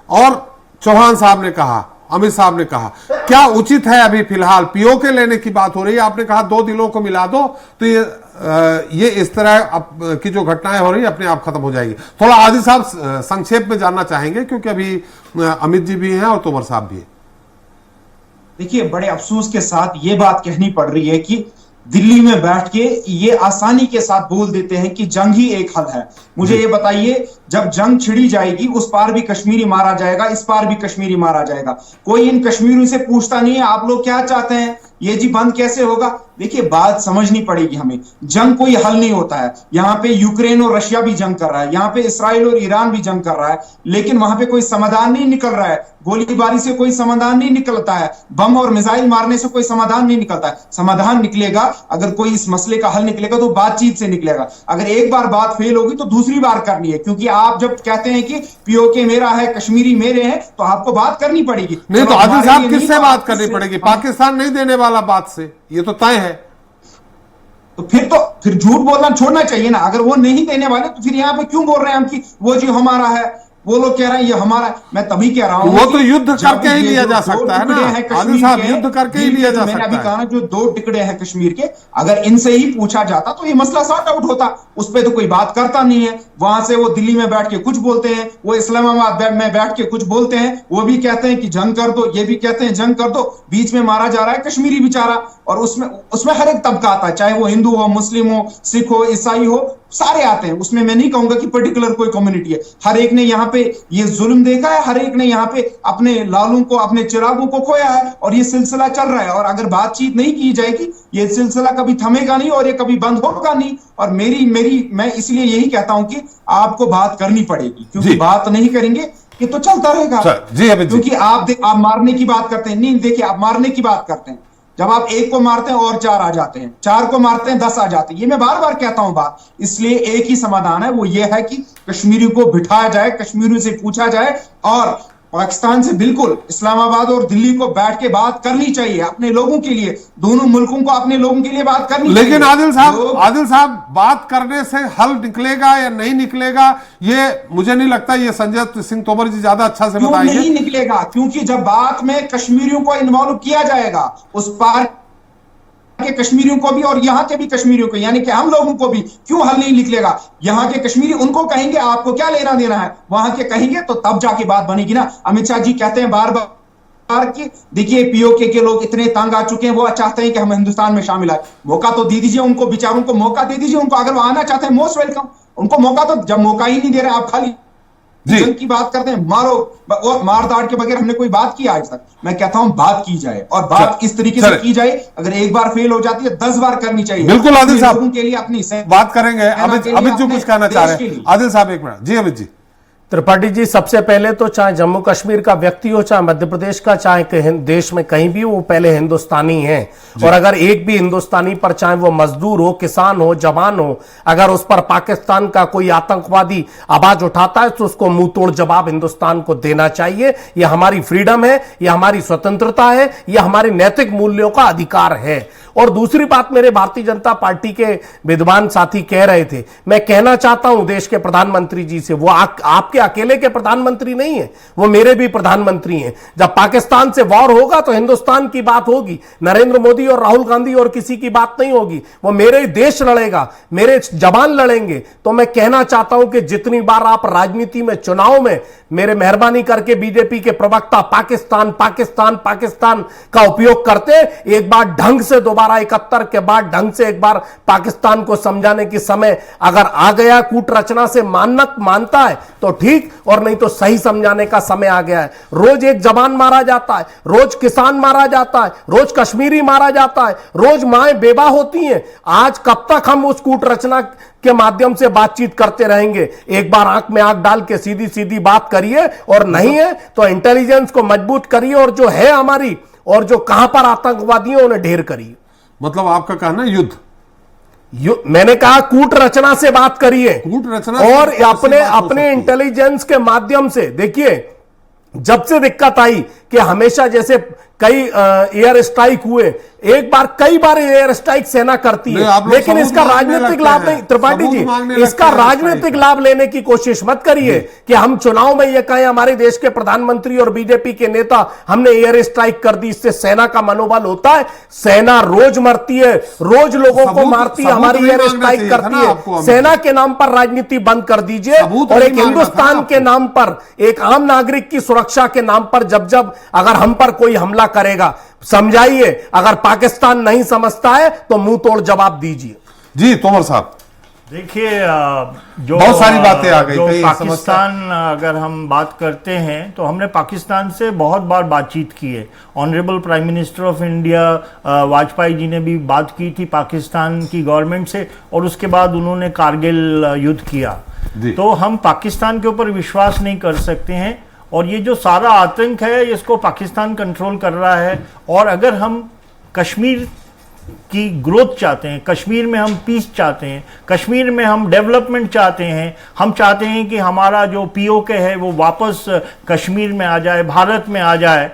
और चौहान साहब ने कहा, अमित साहब ने कहा, क्या उचित है अभी फिलहाल? पीओके लेने की बात हो रही है, आपने कहा 2 दिलों को मिला दो तो ये इस तरह की जो घटनाएं हो रही है अपने आप खत्म हो जाएगी। थोड़ा आदिल साहब संक्षेप में जानना चाहेंगे, क्योंकि अभी अमित जी भी हैं और तोमर साहब भी हैं। देखिए, बड़े अफसोस के साथ ये बात कहनी पड़ रही है कि दिल्ली में बैठ के ये आसानी के साथ बोल देते हैं कि जंग ही एक हल है। मुझे ये बताइए, जब जंग छिड़ी जाएगी उस पार भी कश्मीरी मारा जाएगा, इस पार भी कश्मीरी मारा जाएगा। कोई इन कश्मीरियों से पूछता नहीं है आप लोग क्या चाहते हैं, ये जी बंद कैसे होगा। देखिए, बात समझनी पड़ेगी हमें। जंग कोई हल नहीं होता है। यहाँ पे यूक्रेन और रशिया भी जंग कर रहा है, यहाँ पे इसराइल और ईरान भी जंग कर रहा है, लेकिन वहां पे कोई समाधान नहीं निकल रहा है। गोलीबारी से कोई समाधान नहीं निकलता है, बम और मिसाइल मारने से कोई समाधान नहीं निकलता है। समाधान निकलेगा, अगर कोई इस मसले का हल निकलेगा तो बातचीत से निकलेगा। अगर एक बार बात फेल होगी तो दूसरी बार करनी है, क्योंकि आप जब कहते हैं कि पीओके मेरा है, कश्मीरी मेरे हैं, तो आपको बात करनी पड़ेगी। नहीं तो आदिल साहब किससे बात करनी पड़ेगी? पाकिस्तान नहीं देने वाला बात से, ये तो तय है। तो फिर झूठ बोलना छोड़ना चाहिए ना। अगर वो नहीं देने वाले तो फिर यहाँ पे क्यों बोल रहे हैं हम कि वो जो हमारा है, वो लोग कह रहे हैं ये हमारा है। मैं तभी कह रहा हूं वो तो युद्ध करके ही लिया जा सकता है ना आदिल साहब, युद्ध करके ही लिया जा सकता है। मैंने अभी कहा ना, जो 2 टुकड़े हैं कश्मीर के, अगर इनसे ही पूछा जाता तो ये मसला सॉर्ट आउट होता। उस पर तो कोई बात करता नहीं है। वहां से वो दिल्ली में बैठ के कुछ बोलते हैं, वो इस्लामाबाद में बैठ के कुछ बोलते हैं, वो भी कहते हैं कि जंग कर दो, ये भी कहते हैं जंग कर दो। बीच में मारा जा रहा है कश्मीरी बेचारा, और उसमें हर एक तबका आता है, चाहे वो हिंदू हो, मुस्लिम हो, सिख हो, ईसाई हो, सारे आते हैं उसमें। मैं नहीं कहूंगा कि पर्टिकुलर कोई कम्युनिटी है। हर एक ने यहाँ पे ये जुल्म देखा है, हर एक ने यहाँ पे अपने लालों को, अपने चिरागों को खोया है, और ये सिलसिला चल रहा है। और अगर बातचीत नहीं की जाएगी, ये सिलसिला कभी थमेगा नहीं और ये कभी बंद होगा नहीं। और मैं इसलिए यही कहता हूं कि आपको बात करनी पड़ेगी, क्योंकि बात नहीं करेंगे ये तो चलता रहेगा। जी अभी क्योंकि आप मारने की बात करते हैं, नहीं देखिए, आप मारने की बात करते हैं, जब आप एक को मारते हैं और 4 आ जाते हैं, 4 को मारते हैं 10 आ जाते हैं। ये मैं बार बार कहता हूं बात। इसलिए एक ही समाधान है, वो ये है कि कश्मीरियों को बिठाया जाए, कश्मीरियों से पूछा जाए, और पाकिस्तान से बिल्कुल इस्लामाबाद और दिल्ली को बैठ के बात करनी चाहिए अपने लोगों के लिए। दोनों मुल्कों को अपने लोगों के लिए बात करनी चाहिए। लेकिन आदिल साहब बात करने से हल निकलेगा या नहीं निकलेगा, ये मुझे नहीं लगता। ये संजय सिंह तोमर जी ज्यादा अच्छा से बताएंगे। नहीं निकलेगा, क्योंकि जब बात में कश्मीरियों को इन्वॉल्व किया जाएगा, उस पार के कश्मीरियों को भी और यहाँ के भी कश्मीरियों को, यानी कि हम लोगों को भी, क्यों हल नहीं निकलेगा? यहाँ के कश्मीरी उनको कहेंगे आपको क्या लेना देना है, वहां के कहेंगे तो तब जाके बात बनेगी ना। अमित शाह जी कहते हैं बार बार कि देखिए पीओके के लोग इतने तंग आ चुके हैं, वो चाहते हैं कि हम हिंदुस्तान में शामिल आए। मौका तो दे दीजिए उनको, बेचारों को मौका दे दीजिए उनको। अगर वो आना चाहते हैं मोस्ट वेलकम, उनको मौका तो, जब मौका ही नहीं दे रहे आप खाली जंग की बात करते हैं, मारो और मार-दाड़ के बगैर हमने कोई बात की आज तक? मैं कहता हूं बात की जाए, और बात इस तरीके से की जाए, अगर एक बार फेल हो जाती है 10 बार करनी चाहिए। बिल्कुल आदिल साहब, लोगों के लिए अपनी बात करेंगे। अमित जो कुछ कहना चाह रहे हैं, आदिल साहब एक मिनट। जी अमित जी। त्रिपाठी जी, सबसे पहले तो चाहे जम्मू कश्मीर का व्यक्ति हो, चाहे मध्य प्रदेश का, चाहे देश में कहीं भी, वो पहले हिंदुस्तानी है। और अगर एक भी हिंदुस्तानी पर, चाहे वो मजदूर हो, किसान हो, जवान हो, अगर उस पर पाकिस्तान का कोई आतंकवादी आवाज उठाता है तो उसको मुंह तोड़ जवाब हिंदुस्तान को देना चाहिए। यह हमारी फ्रीडम है, यह हमारी स्वतंत्रता है, यह हमारे नैतिक मूल्यों का अधिकार है। और दूसरी बात, मेरे भारतीय जनता पार्टी के विद्वान साथी कह रहे थे, मैं कहना चाहता हूं देश के प्रधानमंत्री जी से, वो आपके अकेले के प्रधानमंत्री नहीं है, वो मेरे भी प्रधानमंत्री हैं। जब पाकिस्तान से वॉर होगा तो हिंदुस्तान की बात होगी, नरेंद्र मोदी और राहुल गांधी और किसी की बात नहीं होगी। वो मेरे देश लड़ेगा, मेरे जवान लड़ेंगे। तो मैं कहना चाहता हूं कि जितनी बार आप राजनीति में, चुनाव में, मेरे मेहरबानी करके बीजेपी के प्रवक्ता पाकिस्तान पाकिस्तान पाकिस्तान का उपयोग करते, एक बार ढंग से, दोबारा 71 के बाद ढंग से एक बार पाकिस्तान को समझाने की समय अगर आ गया, कूट रचना से मानता है तो ठीक, और नहीं तो सही समझाने का समय आ गया है। रोज एक जवान मारा जाता है, रोज किसान मारा जाता है, रोज कश्मीरी मारा जाता है, रोज माएं बेवा होती हैं। आज कब तक हम उस कूट रचना के माध्यम से बातचीत करते रहेंगे? एक बार आंख में आंख डाल के सीधी सीधी बात करिए, और नहीं है तो इंटेलिजेंस को मजबूत करिए, और जो है हमारी, और जो कहां पर आतंकवादी हैं उन्हें ढेर करिए। मतलब आपका कहना युद्ध, मैंने कहा कूट रचना से बात करिए, कूट रचना और अपने इंटेलिजेंस के माध्यम से। देखिए, जब से दिक्कत आई कि हमेशा जैसे कई एयर स्ट्राइक हुए, एक बार कई बार एयर स्ट्राइक सेना करती नहीं, है, आप लोग लेकिन सबूत इसका मांगने राजनीतिक लगते लाभ हैं। नहीं। त्रिपाठी सबूत जी, मांगने इसका लगते हैं राजनीतिक लाभ लेने की कोशिश मत करिए कि हम चुनाव में ये कहें हमारे देश के प्रधानमंत्री और बीजेपी के नेता हमने एयर स्ट्राइक कर दी, इससे सेना का मनोबल होता है? सेना रोज मरती है, रोज लोगों को मारती है, हमारी सबूत एयर नहीं मांगना स्ट्राइक चाहिए था करती ना है। आपको, सेना के नाम पर राजनीति बंद कर दीजिए सबूत और नहीं एक मांगना था हिंदुस्तान ना के आपको। नाम पर, एक आम नागरिक की सुरक्षा के नाम पर जब जब अगर हम पर कोई हमला करेगा, समझाइए। अगर पाकिस्तान नहीं समझता है तो मुंह तोड़ जवाब दीजिए। जी तोमर साहब, देखिए, जो बहुत सारी बातें आ गई, जो कई पाकिस्तान अगर हम बात करते हैं तो हमने पाकिस्तान से बहुत बार बातचीत की है। Honourable prime minister of India Vajpayee ji ने भी बात की थी पाकिस्तान की गवर्नमेंट से, और उसके बाद उन्होंने कारगिल युद्ध किया। तो हम पाकिस्तान के ऊपर विश्वास नहीं कर सकते हैं, और ये जो सारा आतंक है इसको पाकिस्तान कंट्रोल कर रहा है। और अगर हम कश्मीर की ग्रोथ चाहते हैं, कश्मीर में हम पीस चाहते हैं, कश्मीर में हम डेवलपमेंट चाहते हैं, हम चाहते हैं कि हमारा जो पीओके है वो वापस कश्मीर में आ जाए, भारत में आ जाए,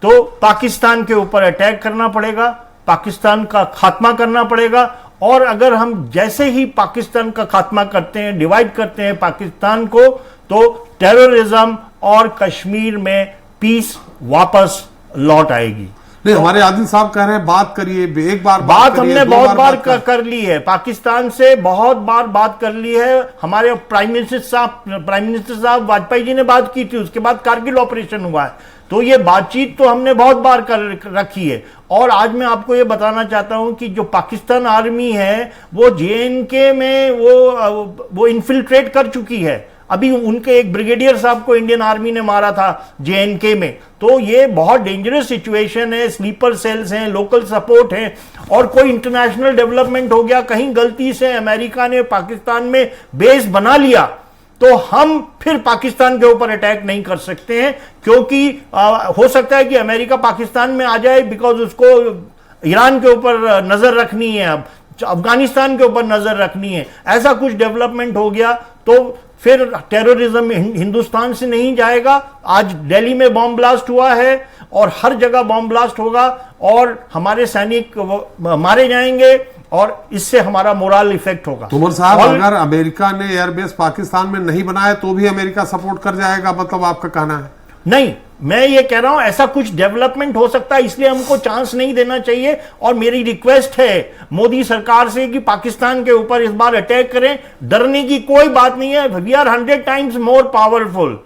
तो पाकिस्तान के ऊपर अटैक करना पड़ेगा, पाकिस्तान का खात्मा करना पड़ेगा। और अगर हम जैसे ही पाकिस्तान का खात्मा करते हैं, डिवाइड करते हैं पाकिस्तान को, तो टेररिज्म और कश्मीर में पीस वापस लौट आएगी। नहीं, हमारे आदिल साहब कह रहे हैं बात करिए, एक बार बात करिए, हमने दो बहुत बार बात कर ली है, पाकिस्तान से बहुत बार बात कर ली है। हमारे प्राइम मिनिस्टर साहब वाजपेयी जी ने बात की थी, उसके बाद कारगिल ऑपरेशन हुआ है, तो ये बातचीत तो हमने बहुत बार कर रखी है। और आज मैं आपको ये बताना चाहता हूं कि जो पाकिस्तान आर्मी है वो JNK में वो इन्फिल्ट्रेट कर चुकी है। अभी उनके एक ब्रिगेडियर साहब को इंडियन आर्मी ने मारा था JNK में। तो ये बहुत डेंजरस सिचुएशन है, स्लीपर सेल्स हैं, लोकल सपोर्ट है, और कोई इंटरनेशनल डेवलपमेंट हो गया, कहीं गलती से अमेरिका ने पाकिस्तान में बेस बना लिया, तो हम फिर पाकिस्तान के ऊपर अटैक नहीं कर सकते हैं, क्योंकि हो सकता है कि अमेरिका पाकिस्तान में आ जाए, बिकॉज उसको ईरान के ऊपर नजर रखनी है, अब अफगानिस्तान के ऊपर नजर रखनी है। ऐसा कुछ डेवलपमेंट हो गया तो फिर टेररिज्म हिंदुस्तान से नहीं जाएगा। आज दिल्ली में बॉम्ब ब्लास्ट हुआ है और हर जगह बॉम्ब ब्लास्ट होगा और हमारे सैनिक मारे जाएंगे, और इससे हमारा मोरल इफेक्ट होगा। तोमर साहब, अगर अमेरिका ने एयरबेस पाकिस्तान में नहीं बनाया तो भी अमेरिका सपोर्ट कर जाएगा, मतलब आपका कहना है? नहीं, मैं ये कह रहा हूं ऐसा कुछ डेवलपमेंट हो सकता है, इसलिए हमको चांस नहीं देना चाहिए। और मेरी रिक्वेस्ट है मोदी सरकार से कि पाकिस्तान के ऊपर इस बार अटैक करें, डरने की कोई बात नहीं है। We are 100 times more powerful,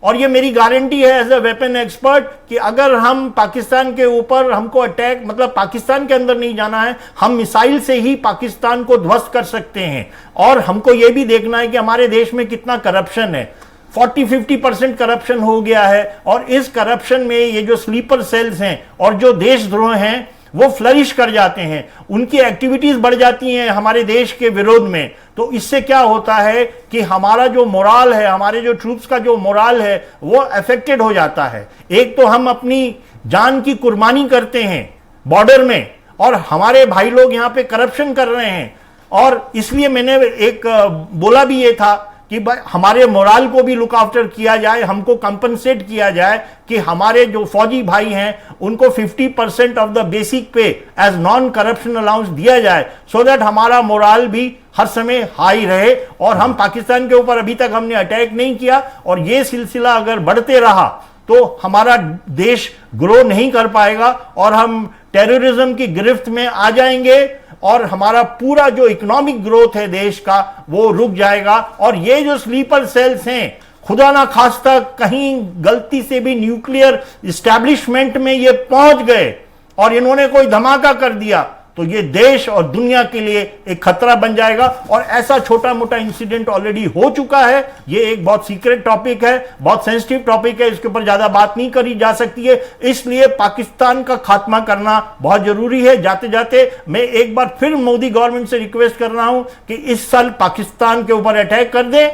और ये मेरी गारंटी है एज ए वेपन एक्सपर्ट कि अगर हम पाकिस्तान के ऊपर, हमको अटैक मतलब पाकिस्तान के अंदर नहीं जाना है, हम मिसाइल से ही पाकिस्तान को ध्वस्त कर सकते हैं। और हमको ये भी देखना है कि हमारे देश में कितना करप्शन है, 40-50% करप्शन हो गया है, और इस करप्शन में ये जो स्लीपर सेल्स हैं और जो देशद्रोह हैं वो फ्लरिश कर जाते हैं, उनकी एक्टिविटीज बढ़ जाती हैं हमारे देश के विरोध में। तो इससे क्या होता है कि हमारा जो मोराल है, हमारे जो ट्रूप्स का जो मोराल है वो अफेक्टेड हो जाता है। एक तो हम अपनी जान की कुर्बानी करते हैं बॉर्डर में, और हमारे भाई लोग यहाँ पे करप्शन कर रहे हैं, और इसलिए मैंने एक बोला भी ये था कि हमारे मोराल को भी लुक आफ्टर किया जाए, हमको कंपनसेट किया जाए कि हमारे जो फौजी भाई हैं उनको 50% ऑफ द बेसिक पे एज नॉन करप्शन अलाउंस दिया जाए, सो दैट हमारा मोराल भी हर समय हाई रहे। और हम पाकिस्तान के ऊपर अभी तक हमने अटैक नहीं किया, और ये सिलसिला अगर बढ़ते रहा तो हमारा देश ग्रो नहीं कर पाएगा और हम टेररिज्म की गिरफ्त में आ जाएंगे, और हमारा पूरा जो इकोनॉमिक ग्रोथ है देश का वो रुक जाएगा। और ये जो स्लीपर सेल्स हैं, खुदा ना खास्ता कहीं गलती से भी न्यूक्लियर इस्टेब्लिशमेंट में ये पहुंच गए और इन्होंने कोई धमाका कर दिया, तो ये देश और दुनिया के लिए एक खतरा बन जाएगा। और ऐसा छोटा मोटा इंसिडेंट ऑलरेडी हो चुका है। ये एक बहुत सीक्रेट टॉपिक है, बहुत सेंसिटिव टॉपिक है, इसके ऊपर ज्यादा बात नहीं करी जा सकती है, इसलिए पाकिस्तान का खात्मा करना बहुत जरूरी है। जाते जाते मैं एक बार फिर मोदी गवर्नमेंट से रिक्वेस्ट कर रहा हूं कि इस साल पाकिस्तान के ऊपर अटैक कर दें,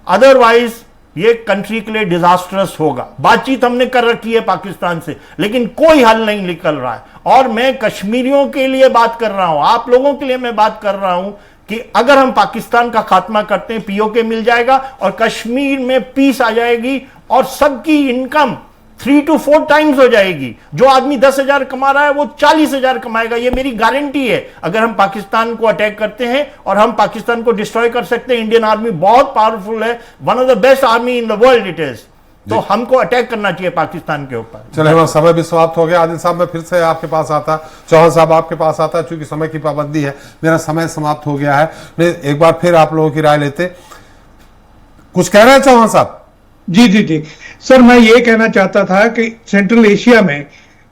अदरवाइज ये कंट्री के लिए डिजास्टरस होगा। बातचीत हमने कर रखी है पाकिस्तान से, लेकिन कोई हल नहीं निकल रहा है। और मैं कश्मीरियों के लिए बात कर रहा हूं, आप लोगों के लिए मैं बात कर रहा हूं कि अगर हम पाकिस्तान का खात्मा करते हैं, पीओके मिल जाएगा और कश्मीर में पीस आ जाएगी और सबकी इनकम 3 to 4 टाइम्स हो जाएगी। जो आदमी 10,000 कमा रहा है वो 40,000 कमाएगा, ये मेरी गारंटी है। अगर हम पाकिस्तान को अटैक करते हैं और हम पाकिस्तान को डिस्ट्रॉय कर सकते हैं, इंडियन आर्मी बहुत पावरफुल है, one of the best army in the world it is, तो हमको अटैक करना चाहिए पाकिस्तान के ऊपर। चले, हमारा समय भी समाप्त हो गया। आदिल साहब, मैं फिर से आपके पास आता, चौहान साहब आपके पास आता, चूंकि समय की पाबंदी है, मेरा समय समाप्त हो गया है। नहीं, एक बार फिर आप लोगों की राय लेते। कुछ कह रहे हैं चौहान साहब? जी सर, मैं ये कहना चाहता था कि सेंट्रल एशिया में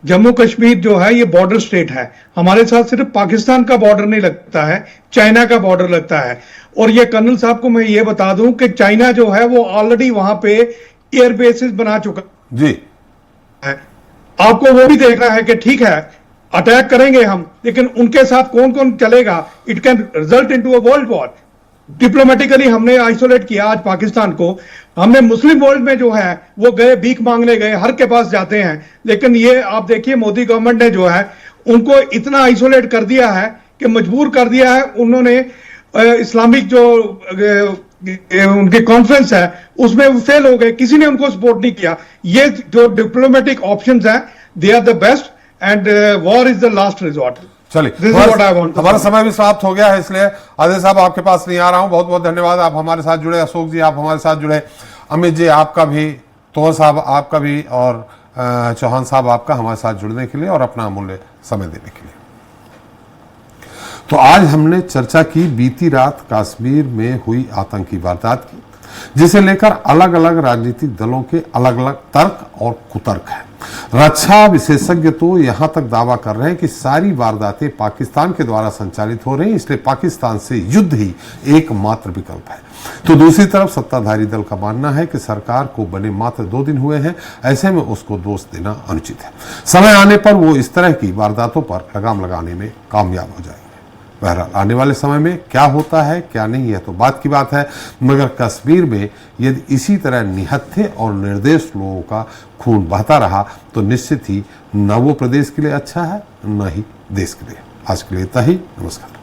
जम्मू कश्मीर जो है ये बॉर्डर स्टेट है। हमारे साथ सिर्फ पाकिस्तान का बॉर्डर नहीं लगता है, चाइना का बॉर्डर लगता है। और ये कर्नल साहब को मैं ये बता दूं कि चाइना जो है वो ऑलरेडी वहां पे एयर बेसिस बना चुका जी है। आपको वो भी देखना है कि ठीक है अटैक करेंगे हम, लेकिन उनके साथ कौन कौन चलेगा, it can result into a world war. Diplomatically हमने आइसोलेट किया आज पाकिस्तान को। हमने मुस्लिम वर्ल्ड में जो है वो गए, भीख मांगने गए, हर के पास जाते हैं, लेकिन ये आप देखिए मोदी गवर्नमेंट ने जो है उनको इतना आइसोलेट कर दिया है कि मजबूर कर दिया है। उन्होंने इस्लामिक जो उनकी कॉन्फ्रेंस है उसमें वो फेल हो गए, किसी ने उनको सपोर्ट नहीं किया। ये जो डिप्लोमेटिक ऑप्शंस हैं they are the best and war is the last resort. चलिए, हमारा समय भी समाप्त हो गया है, इसलिए आदिल साहब आपके पास नहीं आ रहा हूं। बहुत बहुत धन्यवाद, आप हमारे साथ जुड़े। अशोक जी आप हमारे साथ जुड़े, अमित जी आपका भी, तोहर साहब आपका भी, और चौहान साहब आपका हमारे साथ जुड़ने के लिए और अपना अमूल्य समय देने के लिए। तो आज हमने चर्चा की बीती रात कश्मीर में हुई आतंकी वारदात की, जिसे लेकर अलग अलग राजनीतिक दलों के अलग अलग तर्क और कुतर्क है। रक्षा विशेषज्ञ तो यहां तक दावा कर रहे हैं कि सारी वारदातें पाकिस्तान के द्वारा संचालित हो रही हैं, इसलिए पाकिस्तान से युद्ध ही एकमात्र विकल्प है। तो दूसरी तरफ सत्ताधारी दल का मानना है कि सरकार को बने मात्र 2 दिन हुए हैं, ऐसे में उसको दोष देना अनुचित है। समय आने पर वो इस तरह की वारदातों पर लगाम लगाने में कामयाब हो जाएंगे। बहरहाल आने वाले समय में क्या होता है क्या नहीं है तो बात की बात है, मगर कश्मीर में यदि इसी तरह निहत्थे और निर्दोष लोगों का खून बहता रहा तो निश्चित ही न वो प्रदेश के लिए अच्छा है न ही देश के लिए। आज के लिए इतना ही, नमस्कार।